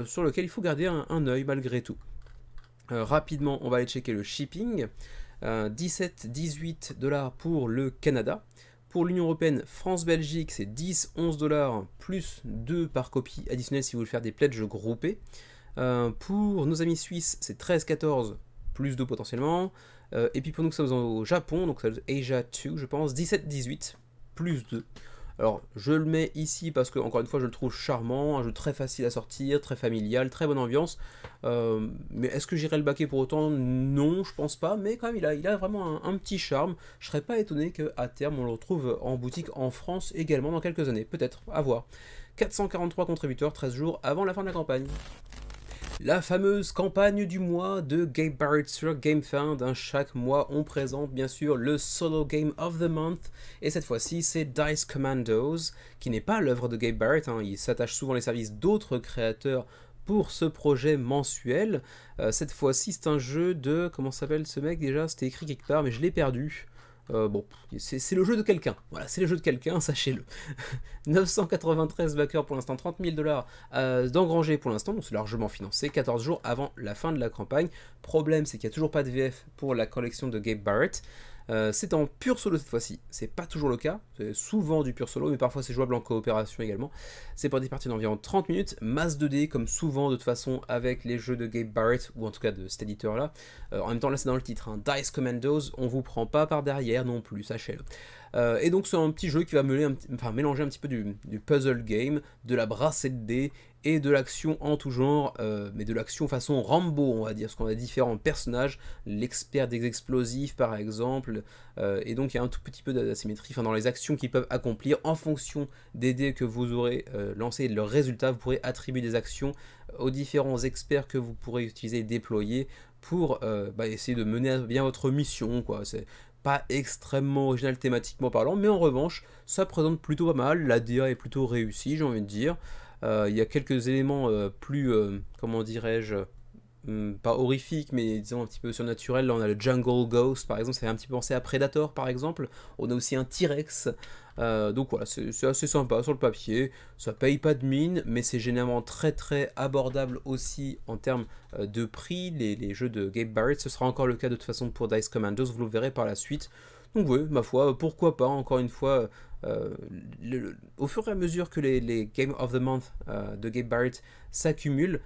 sur lequel il faut garder un œil malgré tout. Rapidement, on va aller checker le shipping. 17-18$ pour le Canada. Pour l'Union Européenne, France-Belgique, c'est 10-11$ plus 2 par copie additionnelle si vous voulez faire des pledges groupés. Pour nos amis suisses, c'est 13-14 plus 2 potentiellement. Et puis pour nous qui sommes au Japon, donc ça va être Asia 2, je pense, 17-18 plus 2. Alors je le mets ici parce que encore une fois je le trouve charmant, un jeu très facile à sortir, très familial, très bonne ambiance. Mais est-ce que j'irai le baquer pour autant? Non, je pense pas, mais quand même il a vraiment un petit charme. Je serais pas étonné qu'à terme on le retrouve en boutique en France également dans quelques années, peut-être, à voir. 443 contributeurs, 13 jours avant la fin de la campagne. La fameuse campagne du mois de Gabe Barrett sur GameFound. Chaque mois, on présente bien sûr le Solo Game of the Month. Et cette fois-ci, c'est Dice Commandos, qui n'est pas l'œuvre de Gabe Barrett. Il s'attache souvent les services d'autres créateurs pour ce projet mensuel. Cette fois-ci, c'est un jeu de... Comment s'appelle ce mec déjà? C'était écrit quelque part, mais je l'ai perdu. Bon, c'est le jeu de quelqu'un, voilà, c'est le jeu de quelqu'un, sachez-le. 993 backers pour l'instant, 30 000$ d'engranger pour l'instant, donc c'est largement financé, 14 jours avant la fin de la campagne. Problème, c'est qu'il n'y a toujours pas de VF pour la collection de Gabe Barrett. C'est en pur solo cette fois-ci, c'est pas toujours le cas, c'est souvent du pur solo, mais parfois c'est jouable en coopération également. C'est pour des parties d'environ 30 minutes, masse 2D comme souvent de toute façon avec les jeux de Gabe Barrett, ou en tout cas de cet éditeur là. En même temps là c'est dans le titre, hein, Dice Commandos, on vous prend pas par derrière non plus, sachez-le. Et donc c'est un petit jeu qui va mélanger un petit peu du puzzle game, de la brassée de dés et de l'action en tout genre, mais de l'action façon Rambo on va dire, parce qu'on a différents personnages, l'expert des explosifs par exemple, et donc il y a un tout petit peu d'asymétrie dans les actions qu'ils peuvent accomplir en fonction des dés que vous aurez lancés et de leurs résultats. Vous pourrez attribuer des actions aux différents experts que vous pourrez utiliser et déployer pour essayer de mener à bien votre mission, quoi. C'est pas extrêmement original thématiquement parlant, mais en revanche, ça présente plutôt pas mal, la DA est plutôt réussie, j'ai envie de dire. Il y a quelques éléments plus, comment dirais-je, pas horrifiques, mais disons un petit peu surnaturels. Là, on a le Jungle Ghost, par exemple, ça fait un petit peu penser à Predator, par exemple. On a aussi un T-Rex. Donc voilà, c'est assez sympa sur le papier. Ça paye pas de mine, mais c'est généralement très abordable aussi en termes de prix. Les jeux de Gabe Barrett, ce sera encore le cas de toute façon pour Dice Commandos, vous le verrez par la suite. Donc oui, ma foi, pourquoi pas, encore une fois, au fur et à mesure que les Game of the Month de Gabe Barrett s'accumulent,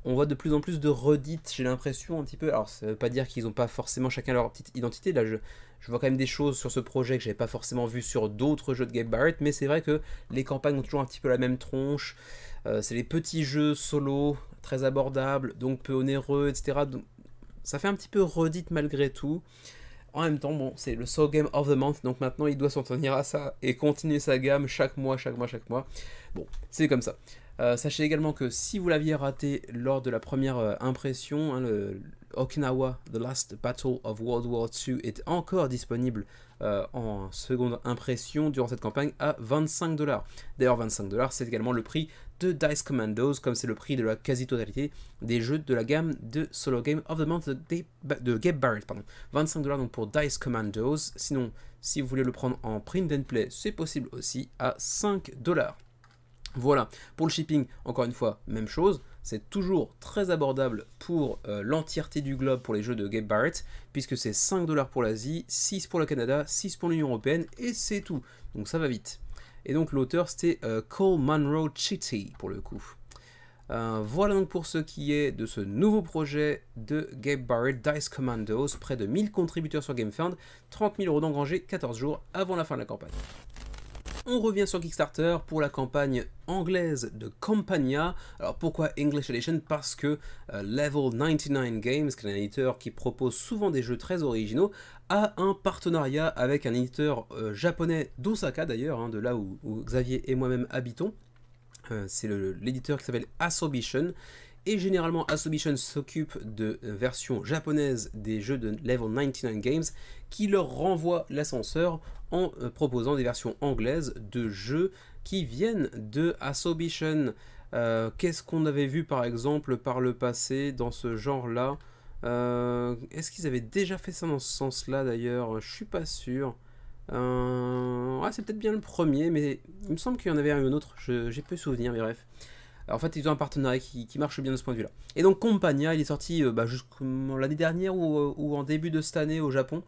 on voit de plus en plus de redites, j'ai l'impression un petit peu. Alors ça veut pas dire qu'ils n'ont pas forcément chacun leur petite identité, là je vois quand même des choses sur ce projet que j'avais pas forcément vu sur d'autres jeux de Gabe Barrett, mais c'est vrai que les campagnes ont toujours un petit peu la même tronche, c'est les petits jeux solo, très abordables, donc peu onéreux, etc. Donc, ça fait un petit peu redite malgré tout. En même temps, bon, c'est le Soul Game of the Month, donc maintenant il doit s'en tenir à ça et continuer sa gamme chaque mois, chaque mois, chaque mois. Bon, c'est comme ça. Sachez également que si vous l'aviez raté lors de la première impression, hein, le Okinawa The Last Battle of World War II est encore disponible en seconde impression durant cette campagne à 25$. D'ailleurs 25$, c'est également le prix de Dice Commandos, comme c'est le prix de la quasi-totalité des jeux de la gamme de Solo Game of the Month de Gabe Barrett. 25$ donc pour Dice Commandos. Sinon, si vous voulez le prendre en print and play, c'est possible aussi à 5$. Voilà, pour le shipping, encore une fois, même chose, c'est toujours très abordable pour l'entièreté du globe pour les jeux de Gabe Barrett, puisque c'est 5$ pour l'Asie, 6 pour le Canada, 6 pour l'Union Européenne, et c'est tout, donc ça va vite. Et donc l'auteur c'était Cole Munro Chitty pour le coup. Voilà donc pour ce qui est de ce nouveau projet de Gabe Barrett, Dice Commandos, près de 1000 contributeurs sur GameFound, 30 000€ d'engrangés 14 jours avant la fin de la campagne. On revient sur Kickstarter pour la campagne anglaise de Campania. Alors pourquoi English Edition? Parce que Level 99 Games, qui est un éditeur qui propose souvent des jeux très originaux, a un partenariat avec un éditeur japonais d'Osaka d'ailleurs, hein, de là où Xavier et moi-même habitons. C'est l'éditeur qui s'appelle Asobition. Et généralement, Asobition s'occupe de versions japonaises des jeux de Level 99 Games qui leur renvoient l'ascenseur en proposant des versions anglaises de jeux qui viennent de Asobition. Qu'est-ce qu'on avait vu par exemple par le passé dans ce genre-là? Est-ce qu'ils avaient déjà fait ça dans ce sens-là d'ailleurs? Je suis pas sûr. Ouais, c'est peut-être bien le premier, mais il me semble qu'il y en avait un autre. J'ai peu souvenir, mais bref. Alors, en fait, ils ont un partenariat qui marche bien de ce point de vue-là. Et donc, Campania, il est sorti l'année dernière ou en début de cette année au Japon.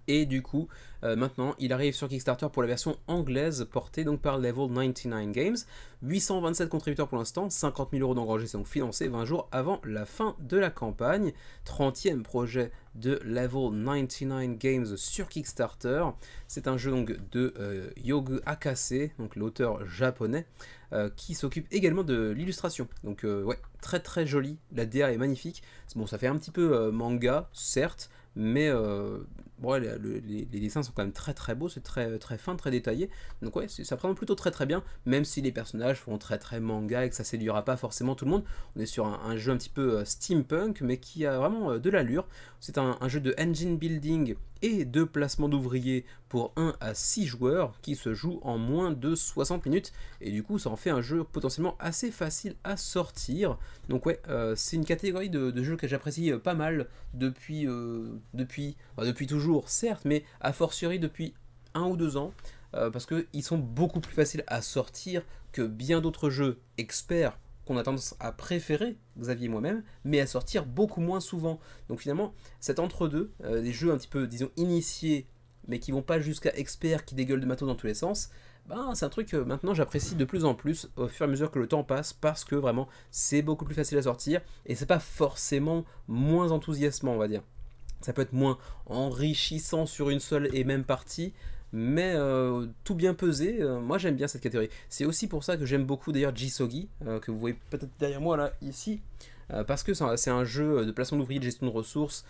Et du coup, maintenant, il arrive sur Kickstarter pour la version anglaise portée donc par Level 99 Games. 827 contributeurs pour l'instant, 50 000€ d'engrangés sont financés 20 jours avant la fin de la campagne. 30e projet de Level 99 Games sur Kickstarter. C'est un jeu donc de Yogu Akase, donc l'auteur japonais, qui s'occupe également de l'illustration. Donc ouais, très très joli, la DA est magnifique. Bon, ça fait un petit peu manga, certes, mais bon, les dessins sont quand même très très beaux, c'est très, très fin, très détaillé. Donc ouais, ça présente plutôt très très bien, même si les personnages font très très manga et que ça séduira pas forcément tout le monde. On est sur un jeu un petit peu steampunk, mais qui a vraiment de l'allure. C'est un jeu de engine building et de placement d'ouvriers pour 1 à 6 joueurs qui se joue en moins de 60 minutes. Et du coup, ça en fait un jeu potentiellement assez facile à sortir. Donc ouais, c'est une catégorie de jeux que j'apprécie pas mal depuis toujours, certes, mais a fortiori depuis 1 ou 2 ans. Parce qu'ils sont beaucoup plus faciles à sortir que bien d'autres jeux experts qu'on a tendance à préférer, Xavier et moi-même, mais à sortir beaucoup moins souvent. Donc finalement, cet entre-deux, des jeux un petit peu, disons, initiés, mais qui vont pas jusqu'à experts, qui dégueulent de matos dans tous les sens, ben, c'est un truc que maintenant j'apprécie de plus en plus au fur et à mesure que le temps passe, parce que vraiment, c'est beaucoup plus facile à sortir, et c'est pas forcément moins enthousiasmant, on va dire. Ça peut être moins enrichissant sur une seule et même partie, mais tout bien pesé, moi j'aime bien cette catégorie. C'est aussi pour ça que j'aime beaucoup d'ailleurs Jisogi, que vous voyez peut-être derrière moi là, ici, parce que c'est un jeu de placement d'ouvriers, de gestion de ressources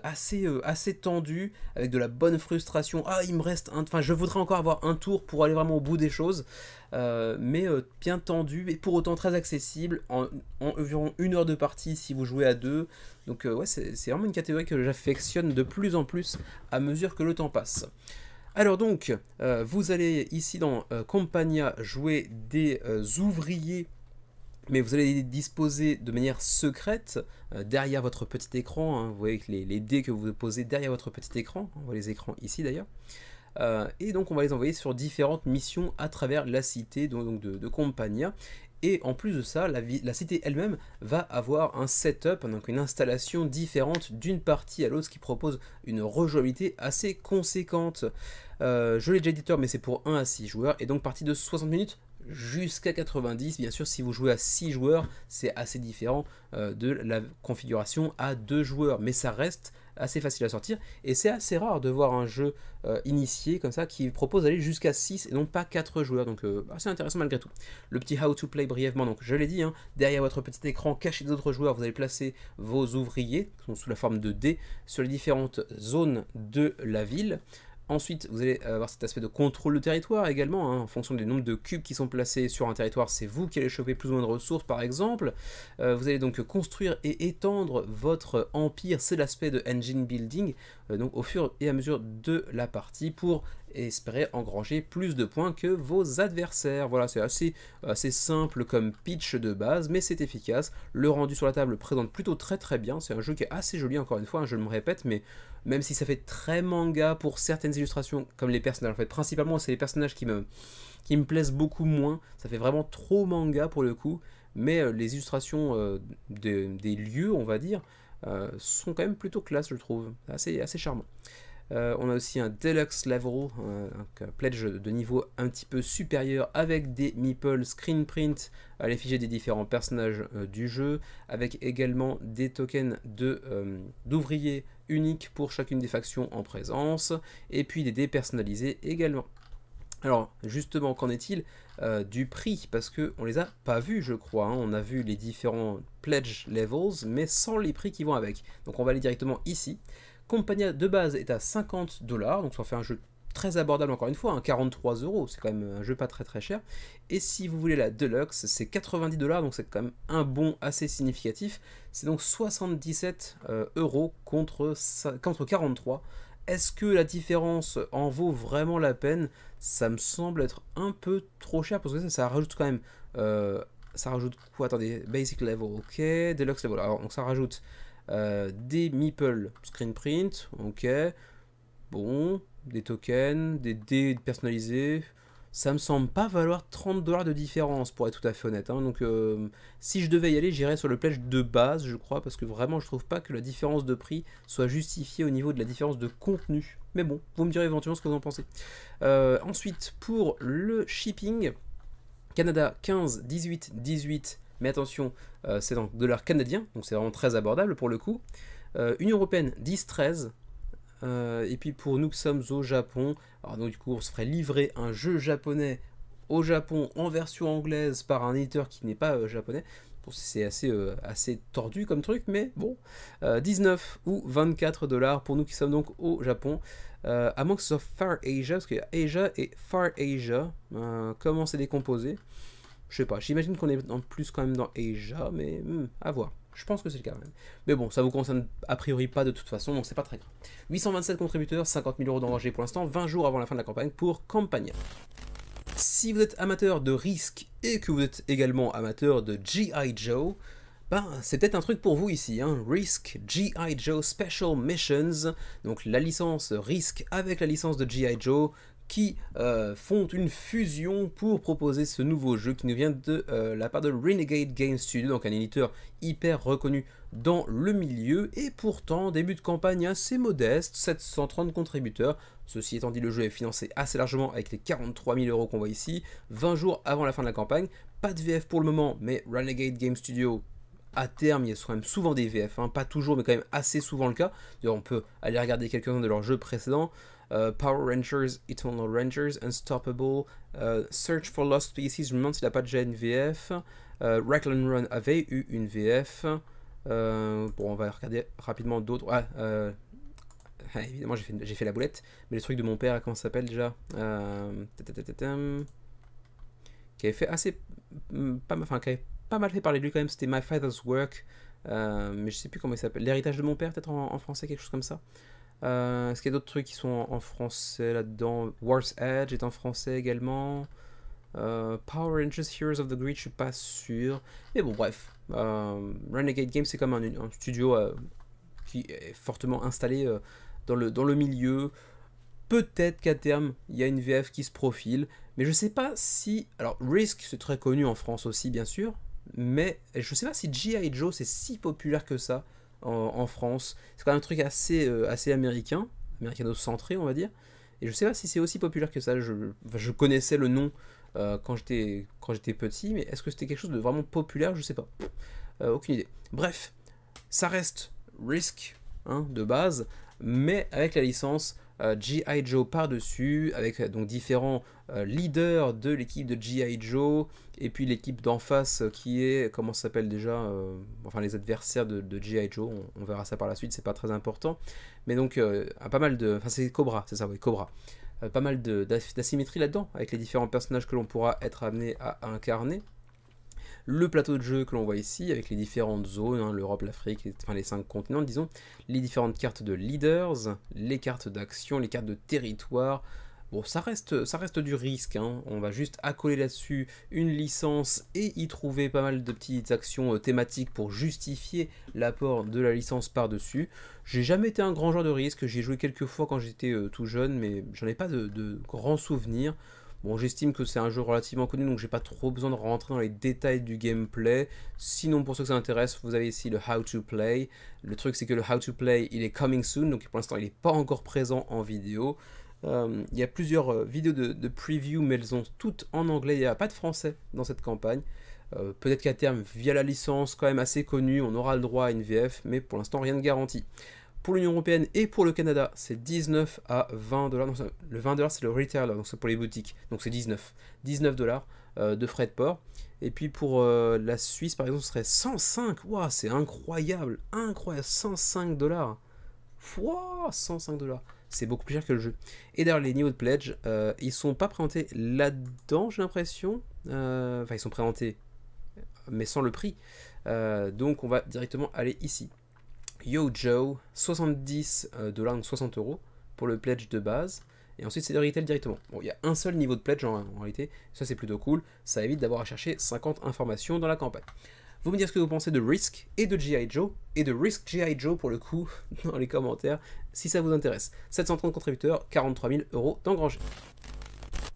assez tendu, avec de la bonne frustration. Ah, il me reste enfin je voudrais encore avoir un tour pour aller vraiment au bout des choses, mais bien tendu et pour autant très accessible, en environ 1 heure de partie si vous jouez à 2. Donc ouais, c'est vraiment une catégorie que j'affectionne de plus en plus à mesure que le temps passe. Alors donc, vous allez ici dans Campania jouer des ouvriers, mais vous allez les disposer de manière secrète derrière votre petit écran. Hein. Vous voyez que les dés que vous posez derrière votre petit écran, on voit les écrans ici d'ailleurs. Et donc on va les envoyer sur différentes missions à travers la cité donc de Campania. Et en plus de ça, la cité elle-même va avoir un setup, donc une installation différente d'une partie à l'autre, ce qui propose une rejouabilité assez conséquente. Je l'ai déjà dit, mais c'est pour 1 à 6 joueurs, et donc partie de 60 minutes jusqu'à 90. Bien sûr, si vous jouez à 6 joueurs, c'est assez différent de la configuration à 2 joueurs, mais ça reste assez facile à sortir, et c'est assez rare de voir un jeu initié comme ça qui propose d'aller jusqu'à 6 et non pas 4 joueurs, donc assez intéressant malgré tout. Le petit how to play brièvement, donc je l'ai dit, hein, derrière votre petit écran caché des autres joueurs, vous allez placer vos ouvriers, qui sont sous la forme de dés, sur les différentes zones de la ville. Ensuite, vous allez avoir cet aspect de contrôle de territoire également, hein, en fonction des nombres de cubes qui sont placés sur un territoire, c'est vous qui allez choper plus ou moins de ressources par exemple. Vous allez donc construire et étendre votre empire, c'est l'aspect de engine building, donc au fur et à mesure de la partie pour espérer engranger plus de points que vos adversaires. Voilà, c'est assez simple comme pitch de base, mais c'est efficace. Le rendu sur la table présente plutôt très bien, c'est un jeu qui est assez joli encore une fois, hein, je me répète, mais même si ça fait très manga pour certaines illustrations, comme les personnages, en fait, principalement c'est les personnages qui me plaisent beaucoup moins, ça fait vraiment trop manga pour le coup, mais les illustrations des lieux, on va dire, sont quand même plutôt classe, je trouve, assez charmant. On a aussi un Deluxe Level, un pledge de niveau un petit peu supérieur avec des meeple screen print à l'effigie des différents personnages du jeu, avec également des tokens d'ouvriers uniques pour chacune des factions en présence, et puis des dés personnalisés également. Alors justement, qu'en est-il du prix? Parce qu'on les a pas vus, je crois, hein. On a vu les différents pledge levels, mais sans les prix qui vont avec. Donc on va aller directement ici. Compagnia de base est à 50 $, donc ça fait un jeu très abordable encore une fois, hein, 43 €, c'est quand même un jeu pas très cher. Et si vous voulez la Deluxe, c'est 90 $, donc c'est quand même un bond assez significatif. C'est donc 77 € contre 43. Est-ce que la différence en vaut vraiment la peine? Ça me semble être un peu trop cher, parce que ça rajoute quand même... ça rajoute quoi? Attendez, Basic Level, ok, Deluxe Level, alors donc ça rajoute... des meeple screen print, ok, bon, des tokens, des dés personnalisés, ça me semble pas valoir 30 $ de différence pour être tout à fait honnête, hein. Donc si je devais y aller, j'irais sur le pledge de base, je crois, parce que vraiment je trouve pas que la différence de prix soit justifiée au niveau de la différence de contenu, mais bon, vous me direz éventuellement ce que vous en pensez. Ensuite, pour le shipping, Canada 15, 18, 18, mais attention, c'est en dollars canadiens, donc c'est vraiment très abordable pour le coup. Union Européenne 10, 13. Et puis pour nous qui sommes au Japon, alors donc du coup on se ferait livrer un jeu japonais au Japon en version anglaise par un éditeur qui n'est pas japonais. Bon, c'est assez tordu comme truc, mais bon. 19 ou 24 $ pour nous qui sommes donc au Japon. À moins que ce soit Far Asia, parce qu'il y a Asia et Far Asia. Comment c'est décomposé? Je sais pas, j'imagine qu'on est en plus quand même dans Asia, mais à voir. Je pense que c'est le cas même. Mais bon, ça vous concerne a priori pas de toute façon, donc c'est pas très grave. 827 contributeurs, 50 000 € d'engrangés pour l'instant, 20 jours avant la fin de la campagne pour Campania. Si vous êtes amateur de Risk et que vous êtes également amateur de G.I. Joe, ben, c'est peut-être un truc pour vous ici, hein. Risk G.I. Joe Special Missions, donc la licence Risk avec la licence de G.I. Joe, qui font une fusion pour proposer ce nouveau jeu qui nous vient de la part de Renegade Game Studio, donc un éditeur hyper reconnu dans le milieu, et pourtant début de campagne assez modeste, 730 contributeurs. Ceci étant dit, le jeu est financé assez largement avec les 43 000 € qu'on voit ici, 20 jours avant la fin de la campagne. Pas de VF pour le moment, mais Renegade Game Studio, à terme, il y a quand même souvent des VF, hein, pas toujours, mais quand même assez souvent le cas. D'ailleurs, on peut aller regarder quelques-uns de leurs jeux précédents. Power Rangers, Eternal Rangers, Unstoppable, Search for Lost Species, je me demande s'il n'a pas déjà une VF. Raglan Run avait eu une VF. Bon, on va regarder rapidement d'autres. Évidemment, j'ai fait la boulette, mais le truc de mon père, comment ça s'appelle déjà, qui avait fait assez... qui avait pas mal fait parler de lui quand même, c'était My Father's Work, mais je sais plus comment il s'appelle. L'héritage de mon père, peut-être en français, quelque chose comme ça. Est-ce qu'il y a d'autres trucs qui sont en français là-dedans? War's Edge est en français également. Power Rangers Heroes of the Greed, je suis pas sûr. Mais bon, bref. Renegade Games, c'est comme un studio qui est fortement installé dans le milieu. Peut-être qu'à terme, il y a une VF qui se profile, mais je sais pas si... Alors, Risk, c'est très connu en France aussi, bien sûr, mais je sais pas si G.I. Joe, c'est si populaire que ça en France. C'est quand même un truc assez américain, américano-centré, on va dire, et je sais pas si c'est aussi populaire que ça. Je connaissais le nom quand j'étais petit, mais est-ce que c'était quelque chose de vraiment populaire? Je sais pas. Aucune idée. Bref, ça reste Risk, hein, de base, mais avec la licence G.I. Joe par-dessus, avec donc différents leaders de l'équipe de G.I. Joe, et puis l'équipe d'en face qui est, comment ça s'appelle déjà, enfin les adversaires de G.I. Joe, on verra ça par la suite, c'est pas très important, mais donc pas mal de, enfin c'est Cobra, c'est ça, oui, Cobra. Pas mal d'asymétrie là-dedans, avec les différents personnages que l'on pourra être amené à incarner. Le plateau de jeu que l'on voit ici, avec les différentes zones, hein, l'Europe, l'Afrique, enfin les 5 continents, disons, les différentes cartes de leaders, les cartes d'action, les cartes de territoire. Bon, ça reste du risque, hein. On va juste accoler là-dessus une licence et y trouver pas mal de petites actions thématiques pour justifier l'apport de la licence par-dessus. J'ai jamais été un grand joueur de risque, j'y ai joué quelques fois quand j'étais tout jeune, mais j'en ai pas de grands souvenirs. Bon, j'estime que c'est un jeu relativement connu, donc j'ai pas trop besoin de rentrer dans les détails du gameplay. Sinon, pour ceux que ça intéresse, vous avez ici le How to Play. Le truc, c'est que le How to Play, il est coming soon, donc pour l'instant, il n'est pas encore présent en vidéo. Il y a plusieurs vidéos de preview, mais elles sont toutes en anglais. Il n'y a pas de français dans cette campagne. Peut-être qu'à terme, via la licence quand même assez connue, on aura le droit à une VF, mais pour l'instant, rien de garanti. Pour l'Union Européenne et pour le Canada, c'est 19 à 20 $. Donc, le 20 $, c'est le retailer, donc c'est pour les boutiques. Donc c'est 19 $, de frais de port. Et puis pour la Suisse, par exemple, ce serait 105. Waouh, c'est incroyable. Incroyable. 105 $. Waouh, 105 $. C'est beaucoup plus cher que le jeu. Et d'ailleurs, les niveaux de pledge, ils sont pas présentés là-dedans, j'ai l'impression. Enfin, ils sont présentés, mais sans le prix. Donc on va directement aller ici. Yo Joe, 70 $, donc 60 € pour le pledge de base. Et ensuite, c'est le retail directement. Bon, il y a un seul niveau de pledge en réalité. Ça, c'est plutôt cool. Ça évite d'avoir à chercher 50 informations dans la campagne. Vous me dites ce que vous pensez de Risk et de G.I. Joe, et de Risk G.I. Joe pour le coup, dans les commentaires, si ça vous intéresse. 730 contributeurs, 43 000 € d'engrangés.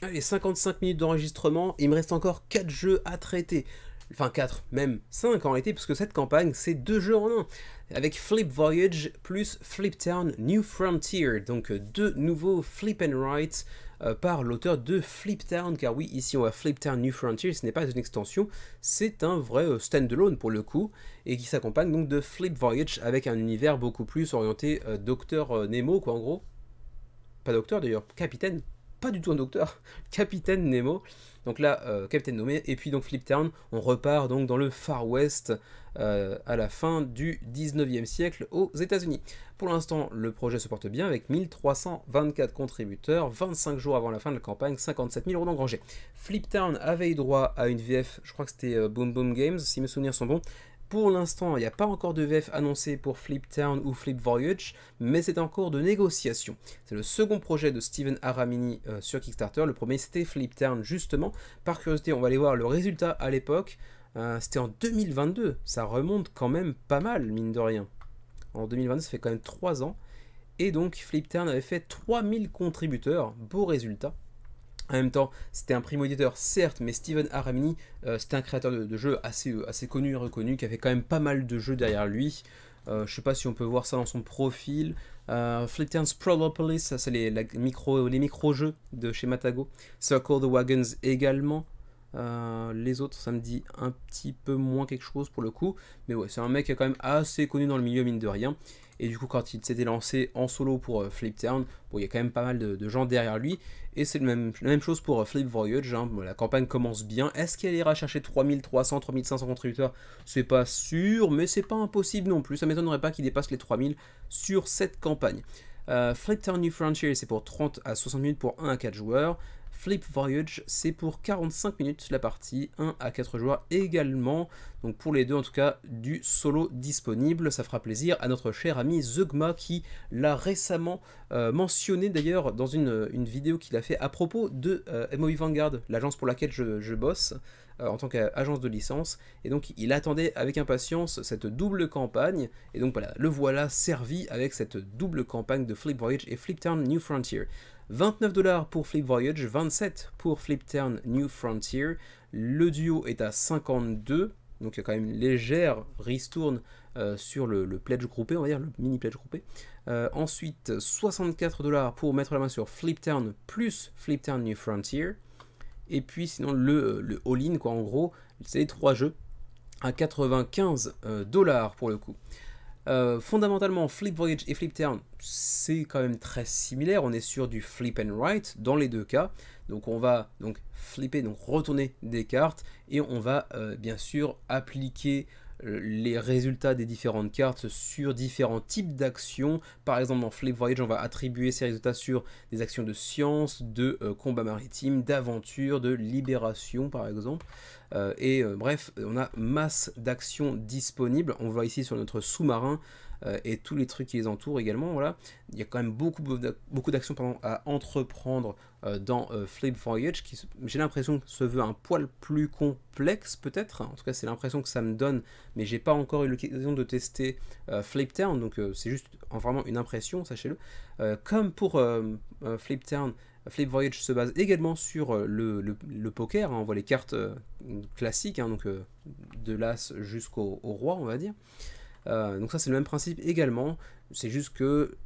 Allez, 55 minutes d'enregistrement. Il me reste encore 4 jeux à traiter. Enfin 4, même 5 en réalité, parce que cette campagne, c'est 2 jeux en un. Avec Flip Voyage plus Flip Town New Frontier, donc 2 nouveaux Flip and Write par l'auteur de Flip Town, car oui, ici on a Flip Town New Frontier, ce n'est pas une extension, c'est un vrai standalone pour le coup, et qui s'accompagne donc de Flip Voyage avec un univers beaucoup plus orienté Docteur Nemo, quoi en gros. Pas docteur d'ailleurs, capitaine. Pas du tout un docteur, Capitaine Nemo. Donc là, Capitaine Nemo, et puis donc Flip Town, on repart donc dans le Far West à la fin du 19e siècle aux États-Unis. Pour l'instant, le projet se porte bien avec 1324 contributeurs, 25 jours avant la fin de la campagne, 57 000 € d'engrangés. Flip Town avait eu droit à une VF, je crois que c'était Boom Boom Games, si mes souvenirs sont bons. Pour l'instant, il n'y a pas encore de VF annoncé pour Flip Town ou Flip Voyage, mais c'est en cours de négociation. C'est le second projet de Steven Aramini sur Kickstarter. Le premier, c'était Flip Town, justement. Par curiosité, on va aller voir le résultat à l'époque. C'était en 2022. Ça remonte quand même pas mal, mine de rien. En 2022, ça fait quand même 3 ans. Et donc, Flip Town avait fait 3000 contributeurs. Beau résultat. En même temps, c'était un primo-éditeur, certes, mais Steven Aramini, c'était un créateur de jeux assez connu et reconnu, qui avait quand même pas mal de jeux derrière lui. Je sais pas si on peut voir ça dans son profil. Flip Town's Prolopolis, ça c'est les micro-jeux de chez Matago. Circle the Wagons également. Les autres, ça me dit un petit peu moins quelque chose pour le coup. Mais ouais, c'est un mec qui est quand même assez connu dans le milieu, mine de rien. Et du coup, quand il s'était lancé en solo pour Flip Town, bon, il y a quand même pas mal de gens derrière lui. Et c'est la même chose pour Flip Voyage. Hein. Bon, la campagne commence bien. Est-ce qu'elle ira chercher 3300, 3500 contributeurs? C'est pas sûr, mais c'est pas impossible non plus. Ça m'étonnerait pas qu'il dépasse les 3000 sur cette campagne. Flip Town New Frontier, c'est pour 30 à 60 minutes pour 1 à 4 joueurs. Flip Voyage, c'est pour 45 minutes la partie, 1 à 4 joueurs également. Donc pour les deux, en tout cas, du solo disponible. Ça fera plaisir à notre cher ami Zeugma qui l'a récemment mentionné d'ailleurs dans une vidéo qu'il a fait à propos de MOV Vanguard, l'agence pour laquelle je bosse. en tant qu'agence de licence, et donc il attendait avec impatience cette double campagne, et donc voilà, le voilà servi avec cette double campagne de Flip Voyage et Flip Town New Frontier. 29$ pour Flip Voyage, 27 pour Flip Town New Frontier, le duo est à 52, donc il y a quand même une légère ristourne sur le pledge groupé, on va dire, le mini pledge groupé. Ensuite, 64$ pour mettre la main sur Flip Town plus Flip Town New Frontier. Et puis sinon le all-in, quoi, en gros, c'est les 3 jeux à 95$ pour le coup. Fondamentalement, Flip Voyage et Flip Town, c'est quand même très similaire. On est sur du flip and write dans les deux cas. Donc on va donc flipper, donc retourner des cartes, et on va bien sûr appliquer les résultats des différentes cartes sur différents types d'actions. Par exemple, dans Flip Voyage, on va attribuer ces résultats sur des actions de science, de combat maritime, d'aventure, de libération par exemple. Bref, on a masse d'actions disponibles. On voit ici sur notre sous-marin et tous les trucs qui les entourent également. Voilà. Il y a quand même beaucoup d'actions à entreprendre dans Flip Voyage, qui j'ai l'impression que se veut un poil plus complexe peut-être. En tout cas, c'est l'impression que ça me donne, mais j'ai pas encore eu l'occasion de tester Flip Town, donc c'est juste vraiment une impression, sachez-le. Comme pour Flip Town, Flip Voyage se base également sur le poker, hein. On voit les cartes classiques, hein, donc de l'as jusqu'au roi, on va dire. Donc ça c'est le même principe également, c'est juste que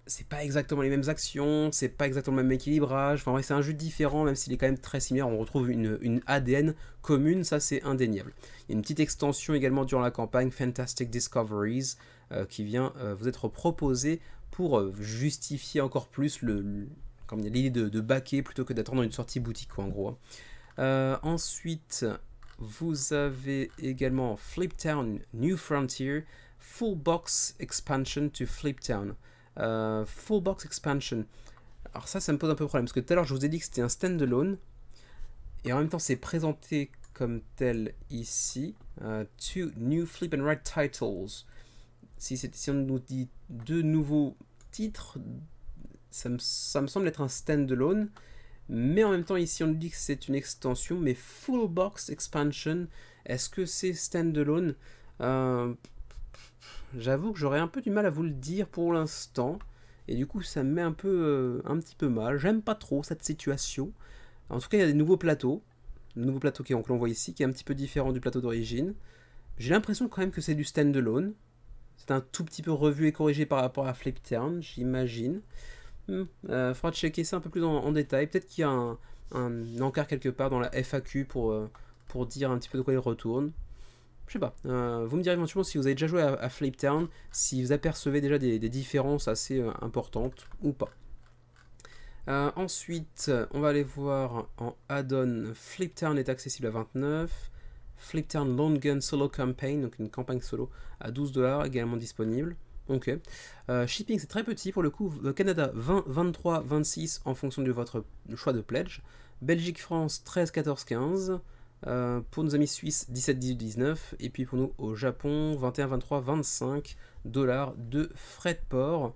c'est pas exactement les mêmes actions, c'est pas exactement le même équilibrage, enfin c'est un jeu différent, même s'il est quand même très similaire. On retrouve une ADN commune, ça c'est indéniable. Il y a une petite extension également durant la campagne, Fantastic Discoveries, qui vient vous être proposée pour justifier encore plus l'idée de backer plutôt que d'attendre une sortie boutique, quoi, en gros. Ensuite, vous avez également Flip Town New Frontier, Full Box Expansion to Flip Town. Full Box Expansion. Alors ça me pose un peu problème, parce que tout à l'heure je vous ai dit que c'était un standalone, et en même temps c'est présenté comme tel ici. Two new Flip and Write titles. Si on nous dit 2 nouveaux titres, ça me semble être un standalone, mais en même temps ici on nous dit que c'est une extension, mais Full Box Expansion, est-ce que c'est standalone? J'avoue que j'aurais un peu du mal à vous le dire pour l'instant, et du coup ça me met un petit peu mal. J'aime pas trop cette situation. En tout cas il y a des nouveaux plateaux, le nouveau plateau que l'on voit ici, qui est un petit peu différent du plateau d'origine. J'ai l'impression quand même que c'est du standalone. C'est un tout petit peu revu et corrigé par rapport à Flip Town, j'imagine. Faudra checker ça un peu plus en détail. Peut-être qu'il y a un encart quelque part dans la FAQ pour dire un petit peu de quoi il retourne. Je sais pas. Vous me direz éventuellement si vous avez déjà joué à Flip Town, si vous apercevez déjà des différences assez importantes ou pas. Ensuite, on va aller voir en add-on. Flip Town est accessible à 29. Flip Town Lone Gun Solo Campaign, donc une campagne solo à 12$ également disponible. Ok. Shipping c'est très petit pour le coup. Canada 20, 23, 26 en fonction de votre choix de pledge. Belgique, France 13, 14, 15. Pour nos amis suisses 17, 18, 19. Et puis pour nous au Japon 21, 23, 25$ de frais de port.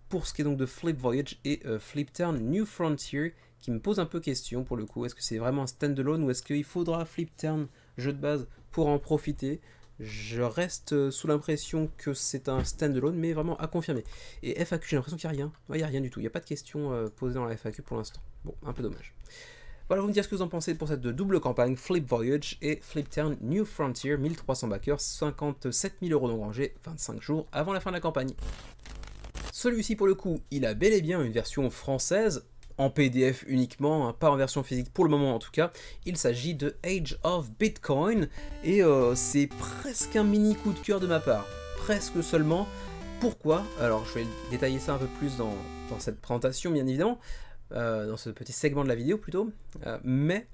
Pour ce qui est donc de Flip Voyage et Flip Town New Frontier, qui me pose un peu question pour le coup. Est-ce que c'est vraiment un standalone ou est-ce qu'il faudra Flip Town jeu de base pour en profiter? Je reste sous l'impression que c'est un standalone, mais vraiment à confirmer. Et FAQ, j'ai l'impression qu'il n'y a rien. Il n'y a rien du tout. Il n'y a pas de questions posées dans la FAQ pour l'instant. Bon, un peu dommage. Voilà, vous me direz ce que vous en pensez pour cette double campagne Flip Voyage et Flip Town New Frontier. 1300 backers, 57 000 € d'engrangés, 25 jours avant la fin de la campagne. Celui-ci, pour le coup, il a bel et bien une version française, en PDF uniquement, hein, pas en version physique pour le moment en tout cas. Il s'agit de Age of Bitcoin, et c'est presque un mini coup de cœur de ma part, presque seulement. Pourquoi? Alors je vais détailler ça un peu plus dans cette présentation bien évidemment, dans ce petit segment de la vidéo plutôt, mais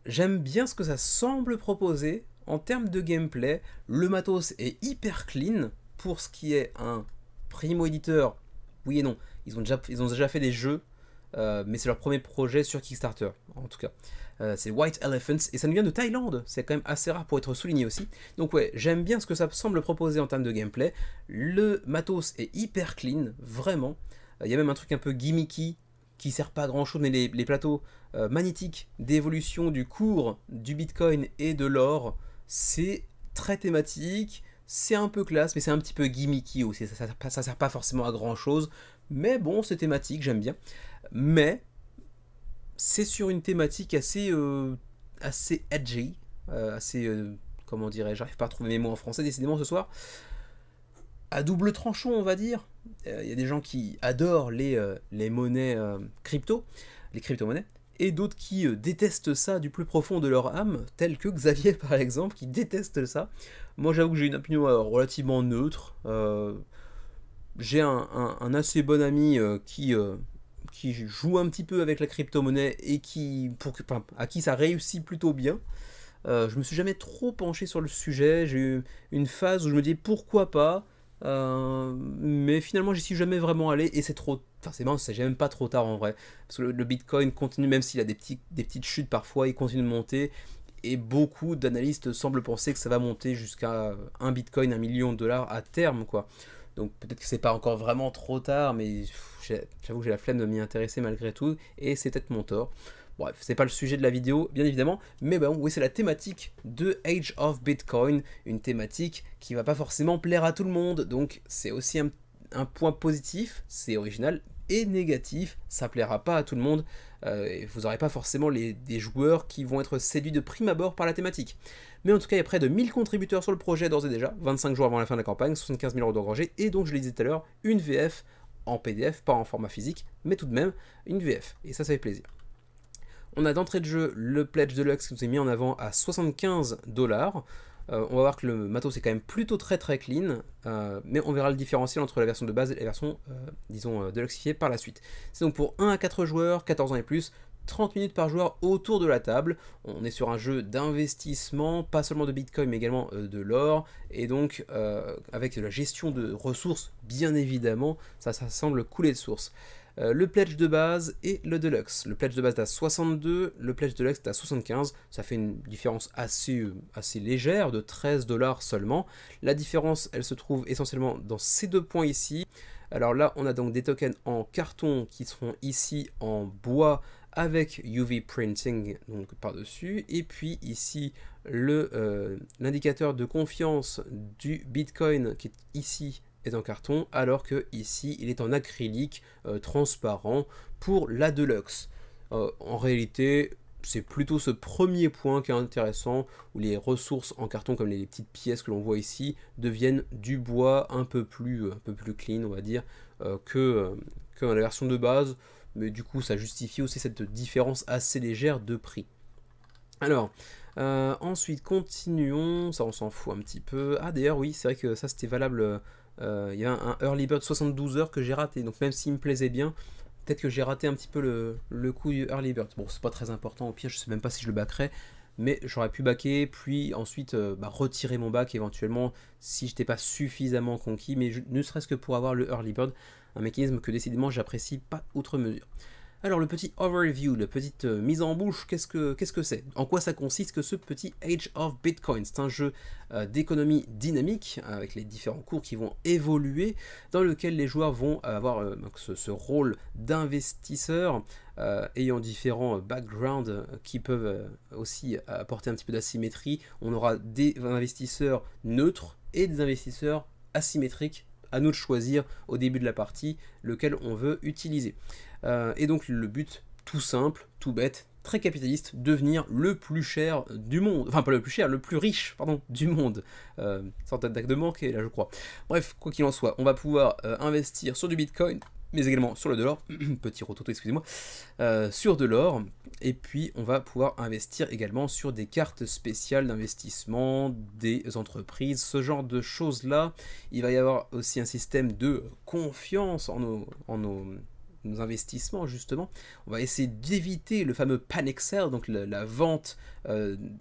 j'aime bien ce que ça semble proposer en termes de gameplay. Le matos est hyper clean pour ce qui est un primo-éditeur. Oui et non, ils ont déjà fait des jeux, mais c'est leur premier projet sur Kickstarter, en tout cas. C'est White Elephants, et ça nous vient de Thaïlande, c'est quand même assez rare pour être souligné aussi. Donc ouais, j'aime bien ce que ça semble proposer en termes de gameplay. Le matos est hyper clean, vraiment. Il y a même un truc un peu gimmicky qui sert pas à grand chose, mais les plateaux magnétiques d'évolution du cours du Bitcoin et de l'or, c'est très thématique, c'est un peu classe, mais c'est un petit peu gimmicky aussi, ça sert pas forcément à grand chose, mais bon, c'est thématique, j'aime bien. Mais c'est sur une thématique assez edgy, assez, comment dirais-je, j'arrive pas à trouver mes mots en français décidément ce soir, à double tranchant on va dire. Il y a des gens qui adorent les monnaies crypto, les crypto-monnaies, et d'autres qui détestent ça du plus profond de leur âme, tel que Xavier par exemple, qui déteste ça. Moi j'avoue que j'ai une opinion relativement neutre. J'ai un assez bon ami qui joue un petit peu avec la crypto-monnaie et à qui ça réussit plutôt bien. Je me suis jamais trop penché sur le sujet, j'ai eu une phase où je me dis pourquoi pas, mais finalement j'y suis jamais vraiment allé et c'est trop... Enfin c'est marrant, c'est même pas trop tard en vrai, parce que le Bitcoin continue, même s'il a des petites chutes parfois, il continue de monter, et beaucoup d'analystes semblent penser que ça va monter jusqu'à un Bitcoin, 1 million de dollars à terme quoi. Donc peut-être que c'est pas encore vraiment trop tard, mais j'avoue que j'ai la flemme de m'y intéresser malgré tout, et c'est peut-être mon tort. Bref, c'est pas le sujet de la vidéo, bien évidemment, mais bon, oui, c'est la thématique de Age of Bitcoin, une thématique qui va pas forcément plaire à tout le monde, donc c'est aussi un point positif, c'est original, et négatif, ça plaira pas à tout le monde, et vous n'aurez pas forcément des joueurs qui vont être séduits de prime abord par la thématique. Mais en tout cas, il y a près de 1000 contributeurs sur le projet d'ores et déjà, 25 jours avant la fin de la campagne, 75 000 € d'engrangés, et donc je le disais tout à l'heure, une VF en PDF, pas en format physique, mais tout de même une VF, et ça fait plaisir. On a d'entrée de jeu le Pledge Deluxe qui nous est mis en avant à 75 $. On va voir que le matos est quand même plutôt très clean, mais on verra le différentiel entre la version de base et la version, disons, deluxifiée par la suite. C'est donc pour 1 à 4 joueurs, 14 ans et plus, 30 minutes par joueur autour de la table. On est sur un jeu d'investissement, pas seulement de Bitcoin, mais également de l'or, et donc avec de la gestion de ressources, bien évidemment, ça semble couler de source. Le pledge de base et le deluxe. Le pledge de base est à 62, le pledge deluxe est à 75, ça fait une différence assez légère, de 13 $ seulement. La différence, elle se trouve essentiellement dans ces deux points ici. Alors là, on a donc des tokens en carton qui seront ici en bois avec UV printing donc par-dessus, et puis ici l'indicateur de confiance du Bitcoin qui est ici est en carton, alors que ici il est en acrylique transparent pour la Deluxe. En réalité, c'est plutôt ce premier point qui est intéressant, où les ressources en carton, comme les petites pièces que l'on voit ici, deviennent du bois un peu plus clean, on va dire, que la version de base, mais du coup ça justifie aussi cette différence assez légère de prix. Alors, ensuite continuons, ça on s'en fout un petit peu. Ah d'ailleurs oui, c'est vrai que ça c'était valable... il y a un Early Bird 72 heures que j'ai raté, donc même s'il me plaisait bien, peut-être que j'ai raté un petit peu le coup du Early Bird. Bon, c'est pas très important, au pire je sais même pas si je le backerai, mais j'aurais pu backer, puis ensuite retirer mon back éventuellement si j'étais pas suffisamment conquis, mais ne serait-ce que pour avoir le Early Bird, un mécanisme que décidément j'apprécie pas outre mesure. Alors le petit overview, la petite mise en bouche, qu'est-ce que c'est? En quoi ça consiste que ce petit Age of Bitcoin? C'est un jeu d'économie dynamique, avec les différents cours qui vont évoluer, dans lequel les joueurs vont avoir ce rôle d'investisseurs, ayant différents backgrounds qui peuvent aussi apporter un petit peu d'asymétrie. On aura des investisseurs neutres et des investisseurs asymétriques, à nous de choisir au début de la partie lequel on veut utiliser. Et donc le but, tout simple, tout bête, très capitaliste, devenir le plus cher du monde, enfin pas le plus cher, le plus riche, pardon, du monde. Sorte d'attaque de manque, et là je crois. Bref, quoi qu'il en soit, on va pouvoir investir sur du Bitcoin, mais également sur le dollar, petit rototo, excusez-moi, sur de l'or, et puis on va pouvoir investir également sur des cartes spéciales d'investissement, des entreprises, ce genre de choses-là. Il va y avoir aussi un système de confiance en nos investissements justement. On va essayer d'éviter le fameux panic sell, donc la vente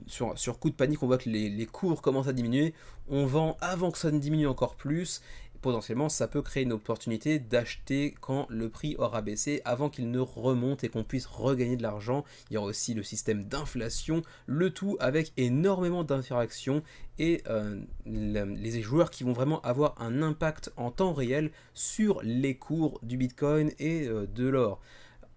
sur coup de panique. On voit que les cours commencent à diminuer, on vend avant que ça ne diminue encore plus. Potentiellement ça peut créer une opportunité d'acheter quand le prix aura baissé avant qu'il ne remonte et qu'on puisse regagner de l'argent. Il y aura aussi le système d'inflation, le tout avec énormément d'interactions et les joueurs qui vont vraiment avoir un impact en temps réel sur les cours du Bitcoin et de l'or.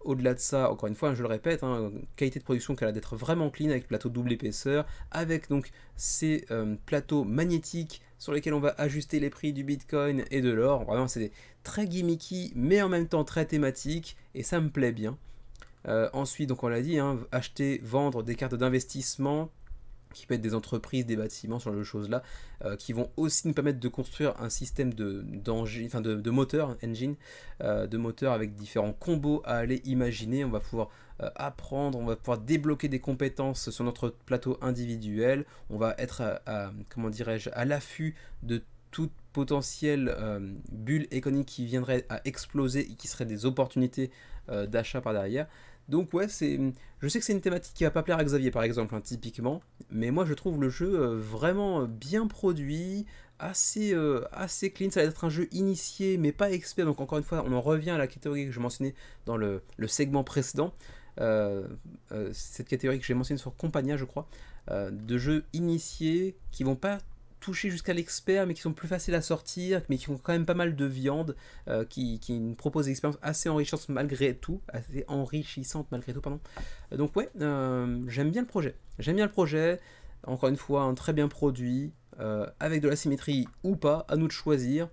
au-delà de ça, encore une fois, je le répète, hein, qualité de production qui a l'air d'être vraiment clean avec plateau double épaisseur, avec donc ces plateaux magnétiques sur lesquels on va ajuster les prix du Bitcoin et de l'or. Vraiment, c'est très gimmicky, mais en même temps très thématique, et ça me plaît bien. Ensuite, donc on l'a dit, hein, acheter, vendre des cartes d'investissement, qui peut être des entreprises, des bâtiments, ce genre de choses-là, qui vont aussi nous permettre de construire un système de moteur, engine, de moteur avec différents combos à aller imaginer. On va pouvoir apprendre, on va pouvoir débloquer des compétences sur notre plateau individuel, on va être comment dirais-je, à l'affût de toute potentielle bulle économique qui viendrait à exploser et qui serait des opportunités d'achat par derrière. Donc ouais, je sais que c'est une thématique qui va pas plaire à Xavier par exemple, hein, typiquement, mais moi je trouve le jeu vraiment bien produit, assez clean. Ça va être un jeu initié mais pas expert, donc encore une fois on en revient à la catégorie que je mentionnais dans le segment précédent, cette catégorie que j'ai mentionnée sur Compagnia je crois, de jeux initiés qui vont pas toucher jusqu'à l'expert, mais qui sont plus faciles à sortir, mais qui ont quand même pas mal de viande, qui nous proposent des expériences assez enrichissantes malgré tout, pardon. Donc ouais, j'aime bien le projet. J'aime bien le projet, encore une fois, un très bien produit, avec de la symétrie ou pas, à nous de choisir.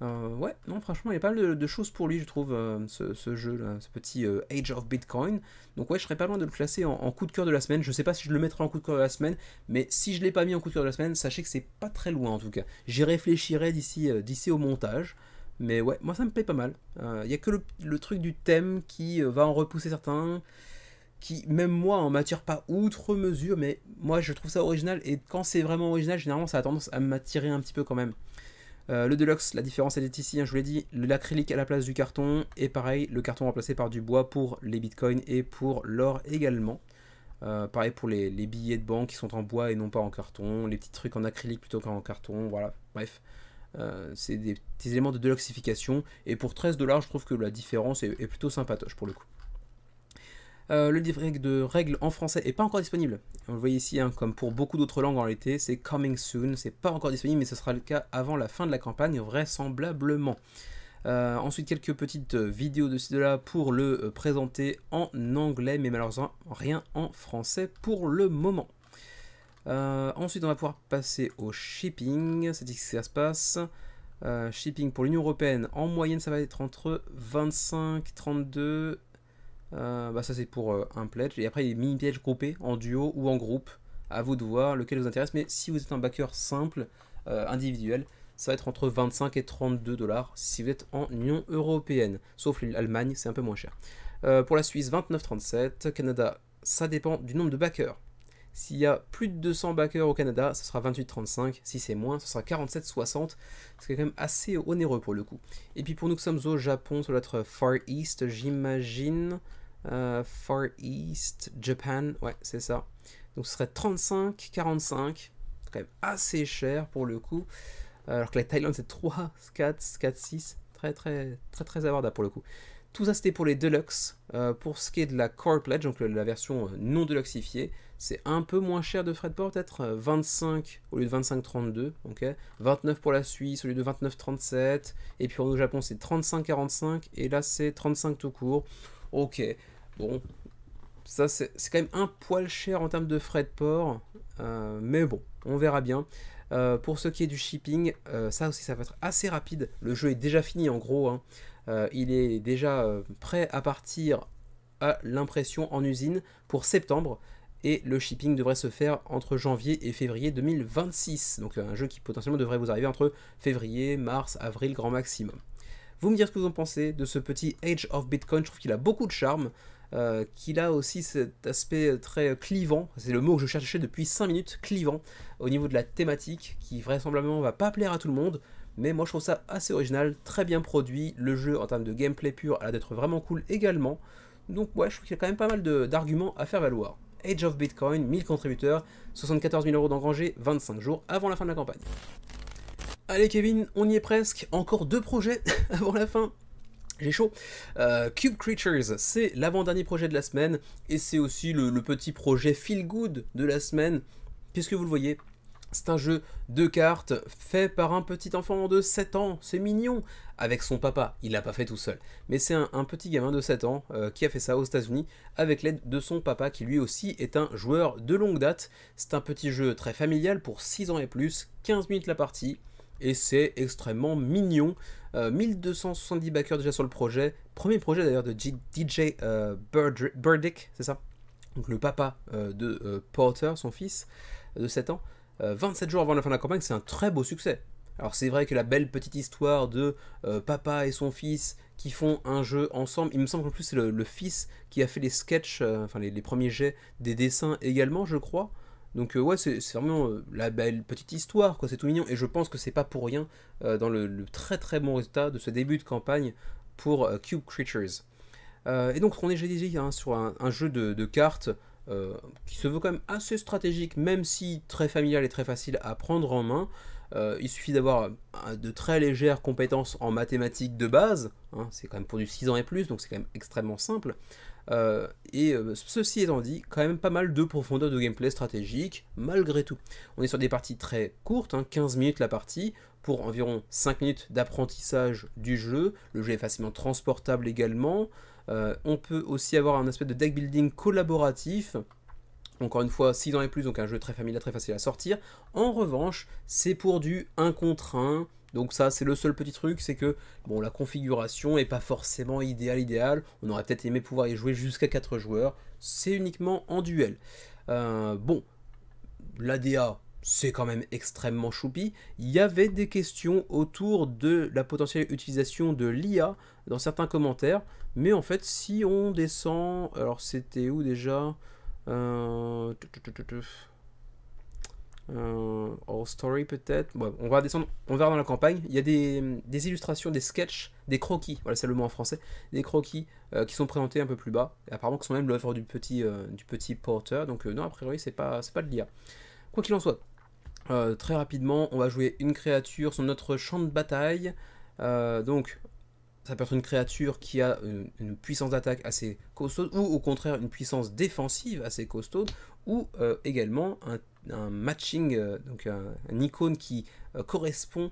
Ouais, non, franchement, il y a pas mal de choses pour lui, je trouve, ce jeu-là, ce petit Age of Bitcoin. Donc ouais, je serais pas loin de le classer en coup de cœur de la semaine. Je sais pas si je le mettrai en coup de cœur de la semaine, mais si je l'ai pas mis en coup de cœur de la semaine, sachez que c'est pas très loin en tout cas. J'y réfléchirai d'ici au montage. Mais ouais, moi ça me plaît pas mal. Il y a que le truc du thème qui va en repousser certains, qui même moi en m'attire pas outre mesure, mais moi je trouve ça original, et quand c'est vraiment original, généralement ça a tendance à m'attirer un petit peu quand même. Le Deluxe, la différence elle est ici, hein, je vous l'ai dit, l'acrylique à la place du carton, et pareil, le carton remplacé par du bois pour les bitcoins et pour l'or également. Pareil pour les billets de banque qui sont en bois et non pas en carton, les petits trucs en acrylique plutôt qu'en carton, voilà, bref. C'est des petits éléments de deluxification, et pour 13$, je trouve que la différence est plutôt sympatoche pour le coup. Le livret de règles en français n'est pas encore disponible. Vous le voyez ici, hein, comme pour beaucoup d'autres langues en réalité, c'est coming soon, c'est pas encore disponible, mais ce sera le cas avant la fin de la campagne, vraisemblablement. Ensuite, quelques petites vidéos de ci de là pour le présenter en anglais, mais malheureusement rien en français pour le moment. Ensuite, on va pouvoir passer au shipping, c'est ici que ça se passe. Shipping pour l'Union Européenne, en moyenne, ça va être entre 25, 32... ça c'est pour un pledge, et après il y a des mini pledges groupés en duo ou en groupe, à vous de voir lequel vous intéresse, mais si vous êtes un backer simple, individuel, ça va être entre 25 et 32$ si vous êtes en Union Européenne, sauf l'Allemagne, c'est un peu moins cher. Pour la Suisse, 29,37, Canada, ça dépend du nombre de backers. S'il y a plus de 200 backers au Canada, ce sera 28,35. Si c'est moins, ce sera 47,60. C'est quand même assez onéreux pour le coup. Et puis pour nous qui sommes au Japon, ça doit être Far East, j'imagine. Far East, Japan, ouais, c'est ça. Donc ce serait 35,45. C'est quand même assez cher pour le coup. Alors que la Thaïlande, c'est 3, 4, 4, 6. Très abordable pour le coup. Tout ça, c'était pour les Deluxe. Pour ce qui est de la Core Pledge, donc la version non deluxifiée, c'est un peu moins cher de frais de port, peut-être 25 au lieu de 25,32, ok. 29 pour la Suisse au lieu de 29,37. Et puis au Japon, c'est 35,45. Et là, c'est 35 tout court. Ok, bon, ça c'est quand même un poil cher en termes de frais de port. Mais bon, on verra bien. Pour ce qui est du shipping, ça aussi, ça va être assez rapide. Le jeu est déjà fini en gros, hein. Il est déjà prêt à partir à l'impression en usine pour septembre, et le shipping devrait se faire entre janvier et février 2026. Donc un jeu qui potentiellement devrait vous arriver entre février, mars, avril, grand maximum. Vous me direz ce que vous en pensez de ce petit Age of Bitcoin. Je trouve qu'il a beaucoup de charme, qu'il a aussi cet aspect très clivant, c'est le mot que je cherchais depuis 5 minutes, clivant, au niveau de la thématique, qui vraisemblablement va pas plaire à tout le monde, mais moi je trouve ça assez original, très bien produit. Le jeu en termes de gameplay pur a l'air d'être vraiment cool également, donc ouais, je trouve qu'il y a quand même pas mal d'arguments à faire valoir. Age of Bitcoin, 1000 contributeurs, 74 000 € d'engrangés, 25 jours avant la fin de la campagne. Allez Kevin, on y est presque, encore 2 projets avant la fin. J'ai chaud. Cube Creatures, c'est l'avant-dernier projet de la semaine, et c'est aussi le petit projet feel good de la semaine, puisque vous le voyez, C'est un jeu de cartes fait par un petit enfant de 7 ans, c'est mignon, avec son papa, il l'a pas fait tout seul. Mais c'est un petit gamin de 7 ans qui a fait ça aux États-Unis avec l'aide de son papa qui lui aussi est un joueur de longue date. C'est un petit jeu très familial pour 6 ans et plus, 15 minutes la partie, et c'est extrêmement mignon. 1270 backers déjà sur le projet, premier projet d'ailleurs de DJ Burdick, c'est ça? Donc le papa de Porter, son fils de 7 ans. 27 jours avant la fin de la campagne, c'est un très beau succès. Alors c'est vrai que la belle petite histoire de papa et son fils qui font un jeu ensemble, il me semble qu'en plus c'est le fils qui a fait les sketchs, enfin les premiers jets des dessins également, je crois. Donc ouais, c'est vraiment la belle petite histoire, quoi, c'est tout mignon, et je pense que c'est pas pour rien dans le très très bon résultat de ce début de campagne pour Cube Creatures. Et donc on est, j'ai dit, hein, sur un jeu de cartes qui se veut quand même assez stratégique, même si très familial et très facile à prendre en main. Il suffit d'avoir de très légères compétences en mathématiques de base, hein, c'est quand même pour du 6 ans et plus, donc c'est quand même extrêmement simple. Ceci étant dit, quand même pas mal de profondeur de gameplay stratégique, malgré tout. On est sur des parties très courtes, hein, 15 minutes la partie, pour environ 5 minutes d'apprentissage du jeu. Le jeu est facilement transportable également. On peut aussi avoir un aspect de deck building collaboratif. Encore une fois, 6 ans et plus, donc un jeu très familial, très facile à sortir. En revanche, c'est pour du 1 contre 1. Donc ça, c'est le seul petit truc, c'est que bon, la configuration n'est pas forcément idéale. On aurait peut-être aimé pouvoir y jouer jusqu'à 4 joueurs. C'est uniquement en duel. Bon, l'ADA, c'est quand même extrêmement choupi. Il y avait des questions autour de la potentielle utilisation de l'IA dans certains commentaires. Mais en fait, si on descend... Alors, c'était où déjà All Story peut-être. Bon, on va descendre, on verra dans la campagne. Il y a des illustrations, des sketchs, des croquis, voilà c'est le mot en français, des croquis qui sont présentés un peu plus bas, et apparemment qui sont même l'œuvre du petit Porter, donc non, a priori c'est pas de l'IA. Quoi qu'il en soit, très rapidement, on va jouer une créature sur notre champ de bataille, donc ça peut être une créature qui a une puissance d'attaque assez costaude, ou au contraire une puissance défensive assez costaude, ou également un matching, donc un icône qui correspond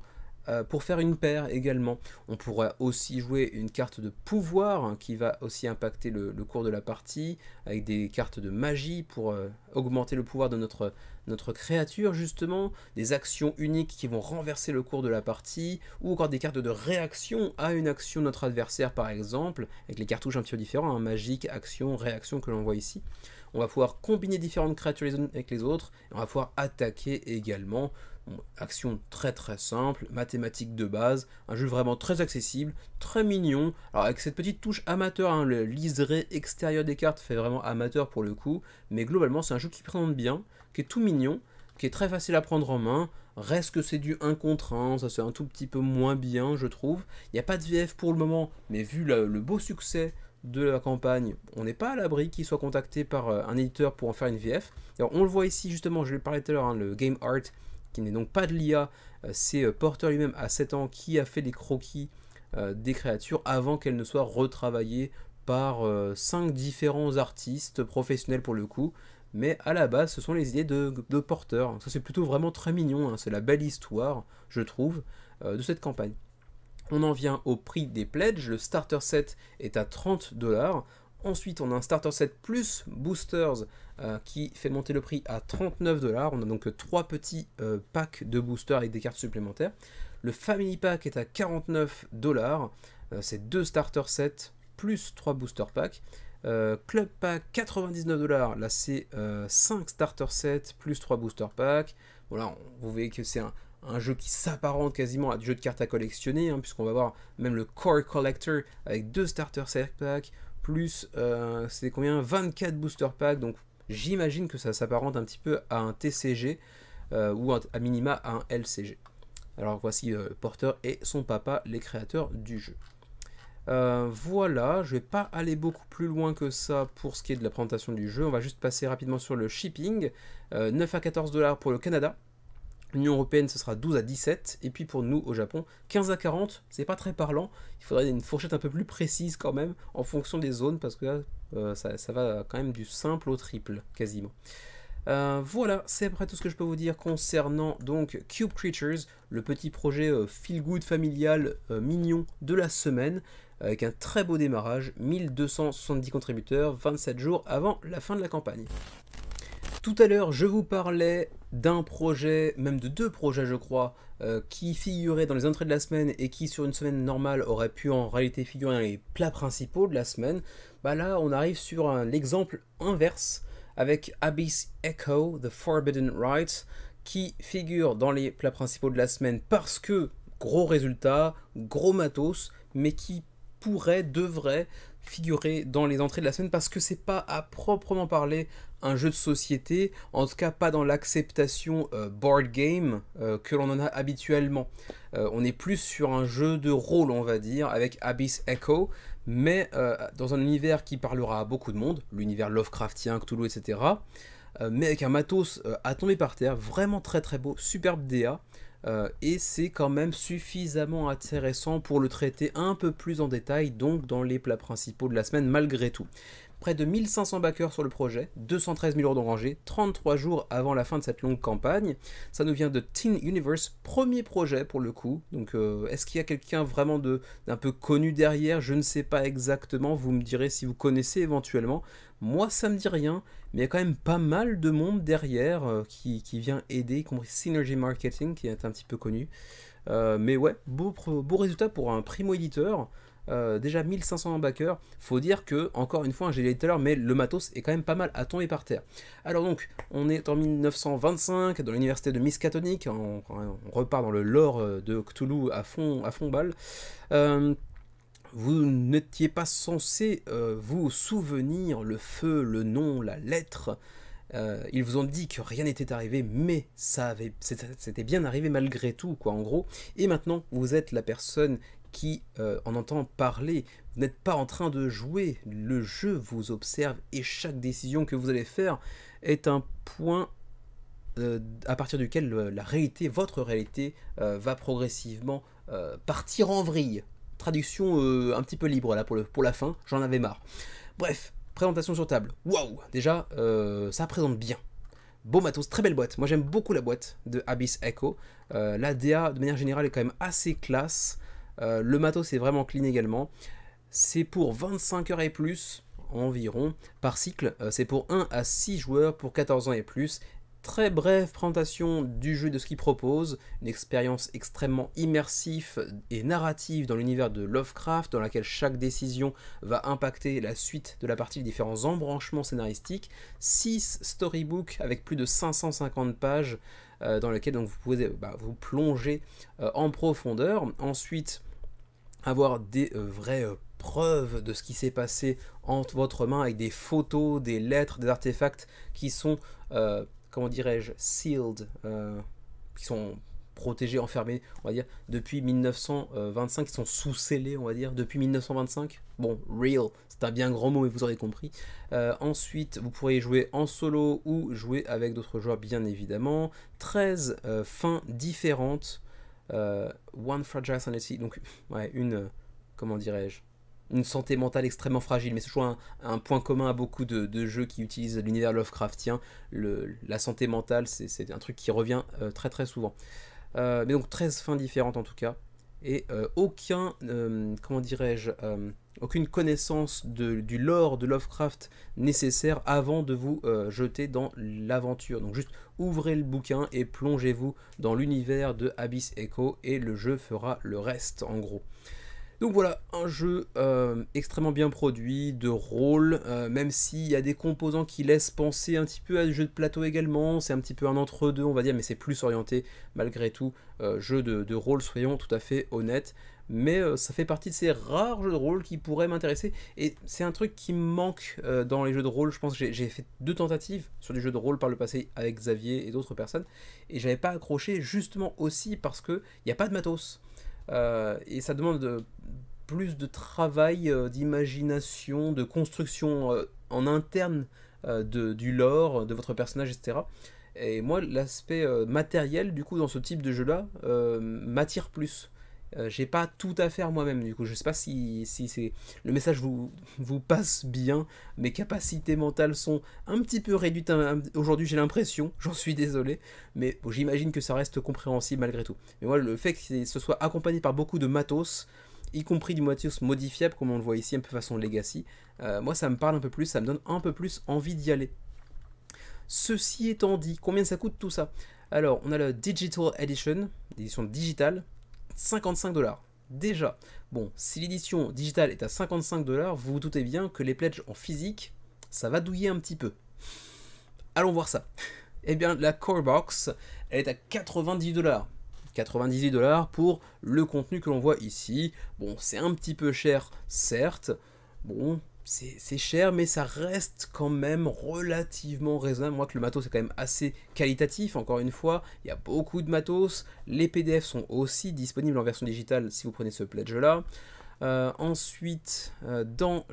pour faire une paire également. On pourrait aussi jouer une carte de pouvoir hein, qui va aussi impacter le cours de la partie, avec des cartes de magie pour augmenter le pouvoir de notre créature justement, des actions uniques qui vont renverser le cours de la partie, ou encore des cartes de réaction à une action de notre adversaire par exemple, avec les cartouches un petit peu différents, hein, magique, action, réaction que l'on voit ici. On va pouvoir combiner différentes créatures les unes avec les autres, et on va pouvoir attaquer également. Action très très simple, mathématiques de base, un jeu vraiment très accessible, très mignon. Alors avec cette petite touche amateur, hein, le liseré extérieur des cartes fait vraiment amateur pour le coup, mais globalement c'est un jeu qui présente bien, qui est tout mignon, qui est très facile à prendre en main. Reste que c'est du 1 contre 1, ça c'est un tout petit peu moins bien je trouve. Il n'y a pas de VF pour le moment, mais vu le beau succès de la campagne, on n'est pas à l'abri qu'il soit contacté par un éditeur pour en faire une VF. Alors on le voit ici justement, je l'ai parlé tout à l'heure, hein, le Game Art, qui n'est donc pas de l'IA, c'est Porter lui-même à 7 ans qui a fait les croquis des créatures avant qu'elles ne soient retravaillées par 5 différents artistes professionnels pour le coup, mais à la base ce sont les idées de Porter. Ça c'est plutôt vraiment très mignon, hein. C'est la belle histoire je trouve de cette campagne. On en vient au prix des pledges, le starter set est à 30$. Ensuite, on a un starter set plus boosters qui fait monter le prix à 39$. On a donc 3 petits packs de boosters avec des cartes supplémentaires. Le family pack est à 49$. C'est 2 starter sets plus 3 booster packs. Club pack 99$. Là, c'est 5 starter sets plus 3 booster packs. Voilà, vous voyez que c'est un jeu qui s'apparente quasiment à du jeu de cartes à collectionner, hein, puisqu'on va voir même le Core Collector avec 2 starter set packs plus, c'est combien 24 booster packs, donc j'imagine que ça s'apparente un petit peu à un TCG ou à minima à un LCG. Alors voici Porter et son papa, les créateurs du jeu. Voilà, je vais pas aller beaucoup plus loin que ça pour ce qui est de la présentation du jeu, on va juste passer rapidement sur le shipping. 9 à 14$ pour le Canada. L'Union Européenne, ce sera 12 à 17, et puis pour nous, au Japon, 15 à 40, c'est pas très parlant, il faudrait une fourchette un peu plus précise quand même, en fonction des zones, parce que ça va quand même du simple au triple, quasiment. Voilà, c'est à peu près tout ce que je peux vous dire concernant donc Cube Creatures, le petit projet feel good familial mignon de la semaine, avec un très beau démarrage, 1270 contributeurs, 27 jours avant la fin de la campagne. Tout à l'heure, je vous parlais d'un projet, même de deux projets je crois, qui figuraient dans les entrées de la semaine et qui sur une semaine normale auraient pu en réalité figurer dans les plats principaux de la semaine. Bah là, on arrive sur l'exemple inverse avec Abyss Echo, The Forbidden Rites, qui figure dans les plats principaux de la semaine parce que gros résultat, gros matos, mais qui devrait figurer dans les entrées de la semaine parce que c'est pas à proprement parler un jeu de société, en tout cas pas dans l'acceptation board game que l'on en a habituellement. On est plus sur un jeu de rôle, on va dire, avec Abyss Echo, mais dans un univers qui parlera à beaucoup de monde, l'univers Lovecraftien, Cthulhu, etc. Mais avec un matos à tomber par terre, vraiment très très beau, superbe DA. Et c'est quand même suffisamment intéressant pour le traiter un peu plus en détail, donc dans les plats principaux de la semaine malgré tout. Près de 1500 backers sur le projet, 213 000 euros d'engrangés, 33 jours avant la fin de cette longue campagne. Ça nous vient de Teen Universe, premier projet pour le coup. Donc est-ce qu'il y a quelqu'un vraiment d'un peu connu derrière? Je ne sais pas exactement, vous me direz si vous connaissez éventuellement. Moi ça me dit rien, mais il y a quand même pas mal de monde derrière qui vient aider, y compris Synergy Marketing qui est un petit peu connu. Mais ouais, beau résultat pour un primo-éditeur. Déjà 1500 backers, faut dire que, encore une fois, j'ai dit tout à l'heure, mais le matos est quand même pas mal à tomber par terre. Alors donc, on est en 1925, dans l'université de Miskatonic, on repart dans le lore de Cthulhu à fond balle. Vous n'étiez pas censé vous souvenir le feu, le nom, la lettre. Ils vous ont dit que rien n'était arrivé, mais c'était bien arrivé malgré tout, quoi, en gros. Et maintenant, vous êtes la personne qui en entend parler. Vous n'êtes pas en train de jouer, le jeu vous observe et chaque décision que vous allez faire est un point à partir duquel la réalité, votre réalité, va progressivement partir en vrille. Traduction un petit peu libre là pour la fin, j'en avais marre. Bref, présentation sur table. Waouh, déjà, ça présente bien. Beau matos, très belle boîte. Moi j'aime beaucoup la boîte de Abyss Echo. La DA de manière générale est quand même assez classe. Le matos est vraiment clean également. C'est pour 25 heures et plus environ par cycle. C'est pour 1 à 6 joueurs pour 14 ans et plus. Très brève présentation du jeu, de ce qu'il propose. Une expérience extrêmement immersive et narrative dans l'univers de Lovecraft, dans laquelle chaque décision va impacter la suite de la partie, les différents embranchements scénaristiques. 6 storybooks avec plus de 550 pages dans lesquels donc, vous pouvez vous plonger en profondeur. Ensuite, avoir des vraies preuves de ce qui s'est passé entre votre main avec des photos, des lettres, des artefacts qui sont, comment dirais-je, sealed, qui sont protégés, enfermés, on va dire, depuis 1925, qui sont sous-scellés, on va dire, depuis 1925. Bon, real, c'est un bien grand mot, mais vous aurez compris. Ensuite, vous pourrez jouer en solo ou jouer avec d'autres joueurs, bien évidemment. 13 fins différentes. One Fragile Sanity, donc ouais, comment dirais-je, une santé mentale extrêmement fragile, mais c'est toujours un point commun à beaucoup de jeux qui utilisent l'univers Lovecraftien. La santé mentale, c'est un truc qui revient très très souvent. Mais donc 13 fins différentes en tout cas, et comment dirais-je, aucune connaissance du lore de Lovecraft nécessaire avant de vous jeter dans l'aventure. Donc juste ouvrez le bouquin et plongez-vous dans l'univers de Abyss Echo et le jeu fera le reste en gros. Donc voilà, un jeu extrêmement bien produit, de rôle, même s'il y a des composants qui laissent penser un petit peu à du jeu de plateau également, c'est un petit peu un entre-deux on va dire, mais c'est plus orienté malgré tout jeu de rôle, soyons tout à fait honnêtes. Mais ça fait partie de ces rares jeux de rôle qui pourraient m'intéresser, et c'est un truc qui me manque dans les jeux de rôle. Je pense que j'ai fait 2 tentatives sur du jeu de rôle par le passé avec Xavier et d'autres personnes, et j'avais pas accroché justement aussi parce qu'il n'y a pas de matos. Et ça demande plus de travail, d'imagination, de construction en interne du lore, de votre personnage, etc. Et moi, l'aspect matériel, du coup, dans ce type de jeu-là, m'attire plus. j'ai pas tout à faire moi-même, du coup je sais pas si c'est le message vous passe bien. Mes capacités mentales sont un petit peu réduites aujourd'hui, j'ai l'impression, j'en suis désolé, mais bon, j'imagine que ça reste compréhensible malgré tout. Mais moi le fait que ce soit accompagné par beaucoup de matos, y compris du matos modifiable comme on le voit ici un peu façon Legacy, moi ça me parle un peu plus, ça me donne un peu plus envie d'y aller. Ceci étant dit, combien ça coûte tout ça? Alors, on a le Digital Edition, l'édition digitale, 55$. Déjà, bon, si l'édition digitale est à 55$, vous vous doutez bien que les pledges en physique, ça va douiller un petit peu. Allons voir ça. Eh bien, la Core Box, elle est à 90$. 98$ pour le contenu que l'on voit ici. Bon, c'est un petit peu cher, certes. Bon, c'est cher, mais ça reste quand même relativement raisonnable. Moi, que le matos est quand même assez qualitatif, encore une fois, il y a beaucoup de matos. Les PDF sont aussi disponibles en version digitale si vous prenez ce pledge-là. Ensuite, dans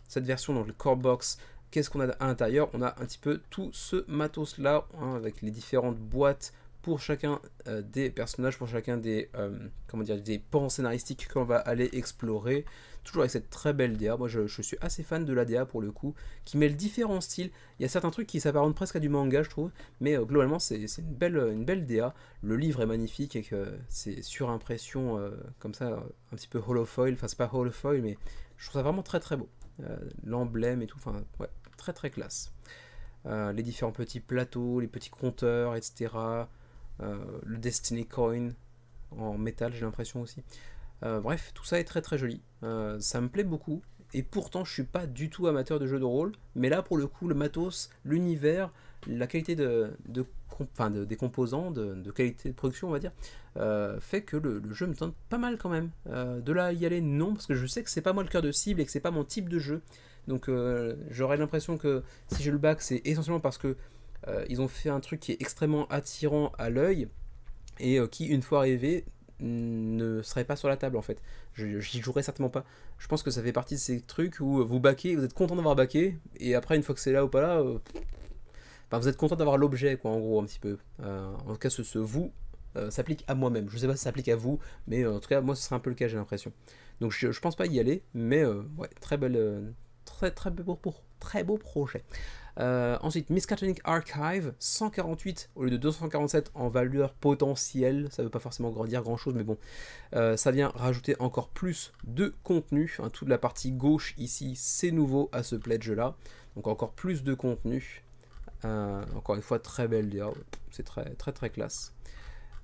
cette version, dans le Core Box, qu'est-ce qu'on a à l'intérieur? On a un petit peu tout ce matos-là, hein, avec les différentes boîtes pour chacun des personnages, pour chacun des, comment dire, des pans scénaristiques qu'on va aller explorer. Toujours avec cette très belle DA. Moi je suis assez fan de la DA pour le coup, qui mêle différents styles. Il y a certains trucs qui s'apparentent presque à du manga je trouve, mais globalement c'est une belle DA. Le livre est magnifique et que c'est sur impression comme ça, un petit peu holofoil, enfin c'est pas holofoil mais je trouve ça vraiment très très beau. L'emblème et tout, enfin ouais, très très classe. Les différents petits plateaux, les petits compteurs, etc. Le Destiny Coin en métal j'ai l'impression aussi. Bref, tout ça est très très joli, ça me plaît beaucoup, et pourtant je suis pas du tout amateur de jeux de rôle, mais là pour le coup le matos, l'univers, la qualité des composants, de qualité de production on va dire, fait que le jeu me tente pas mal quand même. De là à y aller non, parce que je sais que c'est pas moi le cœur de cible et que c'est pas mon type de jeu, donc j'aurais l'impression que si je le back c'est essentiellement parce que ils ont fait un truc qui est extrêmement attirant à l'œil, et qui une fois arrivé ne serait pas sur la table en fait. J'y jouerai certainement pas. Je pense que ça fait partie de ces trucs où vous baquez, vous êtes content d'avoir baqué, et après une fois que c'est là ou pas là, enfin, vous êtes content d'avoir l'objet quoi en gros un petit peu. En tout cas ce vous s'applique à moi-même. Je sais pas si ça s'applique à vous, mais en tout cas moi ce serait un peu le cas j'ai l'impression. Donc je pense pas y aller, mais ouais, très belle, très beau projet. Ensuite, Miskatonic Archive, 148 au lieu de 247 en valeur potentielle. Ça veut pas forcément dire grand chose, mais bon, ça vient rajouter encore plus de contenu. Hein, toute la partie gauche ici, c'est nouveau à ce pledge là. Donc encore plus de contenu. Encore une fois, très belle DA. C'est très classe.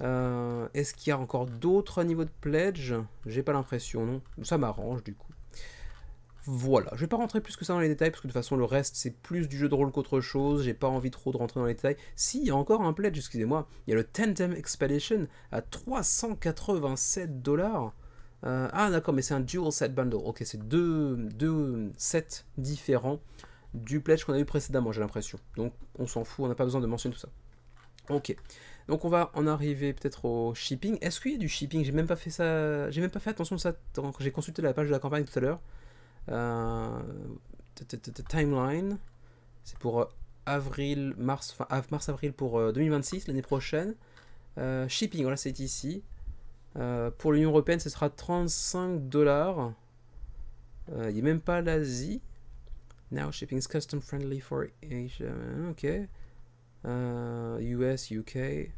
Est-ce qu'il y a encore d'autres niveaux de pledge? J'ai pas l'impression, non. Ça m'arrange du coup. Voilà, je vais pas rentrer plus que ça dans les détails parce que de toute façon le reste c'est plus du jeu de rôle qu'autre chose, j'ai pas envie trop de rentrer dans les détails. Si, il y a encore un pledge, excusez-moi, il y a le Tandem Expedition à 387$. Ah d'accord, mais c'est un dual set bundle, ok, c'est deux sets différents du pledge qu'on a eu précédemment j'ai l'impression. Donc on s'en fout, on n'a pas besoin de mentionner tout ça. Ok, donc on va en arriver peut-être au shipping. Est-ce qu'il y a du shipping? J'ai même pas fait ça, j'ai même pas fait attention à ça quand j'ai consulté la page de la campagne tout à l'heure. Timeline, c'est pour mars-avril pour 2026, l'année prochaine. Shipping, voilà, c'est ici. Pour l'Union Européenne, ce sera 35$. Il n'y a même pas l'Asie. Now shipping is custom friendly for Asia. Ok. US, UK.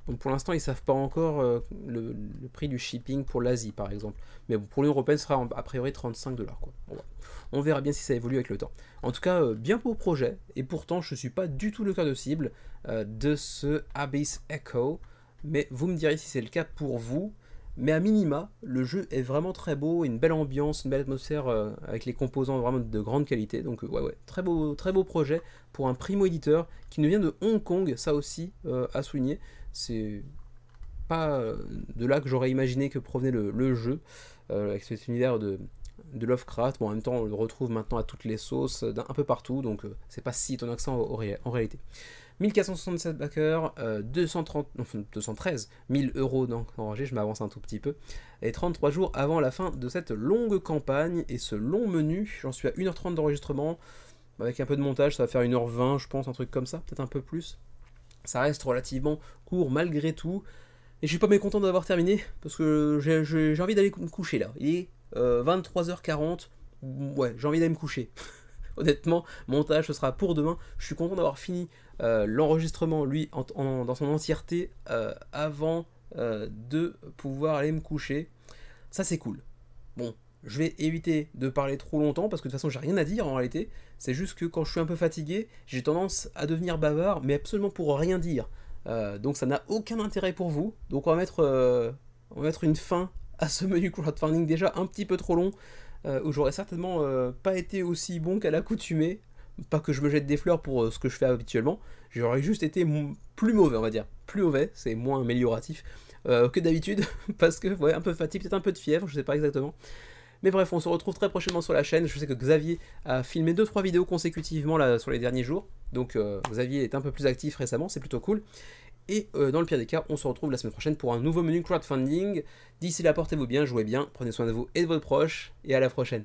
Donc pour l'instant, ils ne savent pas encore le prix du shipping pour l'Asie, par exemple. Mais bon, pour l'Union Européenne, ce sera a priori 35$. Quoi. On verra bien si ça évolue avec le temps. En tout cas, bien beau projet. Et pourtant, je ne suis pas du tout le cœur de cible de ce Abyss Echo. Mais vous me direz si c'est le cas pour vous. Mais à minima, le jeu est vraiment très beau, une belle ambiance, une belle atmosphère avec les composants vraiment de grande qualité. Donc ouais, très beau projet pour un primo-éditeur qui nous vient de Hong Kong, ça aussi à souligner. C'est pas de là que j'aurais imaginé que provenait le jeu, avec cet univers de Lovecraft. Bon, en même temps, on le retrouve maintenant à toutes les sauces, un peu partout, donc c'est pas si étonnant que ça en réalité. 1467 backers, 213 000 euros enragés, je m'avance un tout petit peu, et 33 jours avant la fin de cette longue campagne et ce long menu. J'en suis à 1h30 d'enregistrement, avec un peu de montage, ça va faire 1h20, je pense, un truc comme ça, peut-être un peu plus. Ça reste relativement court malgré tout. Et je suis pas mécontent d'avoir terminé, parce que j'ai envie d'aller me coucher là. Il est 23h40, ouais, j'ai envie d'aller me coucher. Honnêtement, montage, ce sera pour demain. Je suis content d'avoir fini l'enregistrement, lui, dans son entièreté, avant de pouvoir aller me coucher. Ça, c'est cool. Bon, je vais éviter de parler trop longtemps, parce que de toute façon, j'ai rien à dire en réalité. C'est juste que quand je suis un peu fatigué, j'ai tendance à devenir bavard, mais absolument pour rien dire. Donc ça n'a aucun intérêt pour vous. Donc on va mettre une fin à ce menu crowdfunding déjà un petit peu trop long, où j'aurais certainement pas été aussi bon qu'à l'accoutumée. Pas que je me jette des fleurs pour ce que je fais habituellement, j'aurais juste été plus mauvais, on va dire. Plus mauvais, c'est moins amélioratif que d'habitude, parce que ouais, un peu de fatigue, peut-être un peu de fièvre, je sais pas exactement. Mais bref, on se retrouve très prochainement sur la chaîne. Je sais que Xavier a filmé 2-3 vidéos consécutivement là, sur les derniers jours. Donc Xavier est un peu plus actif récemment, c'est plutôt cool. Et dans le pire des cas, on se retrouve la semaine prochaine pour un nouveau menu crowdfunding. D'ici là, portez-vous bien, jouez bien, prenez soin de vous et de vos proches, et à la prochaine.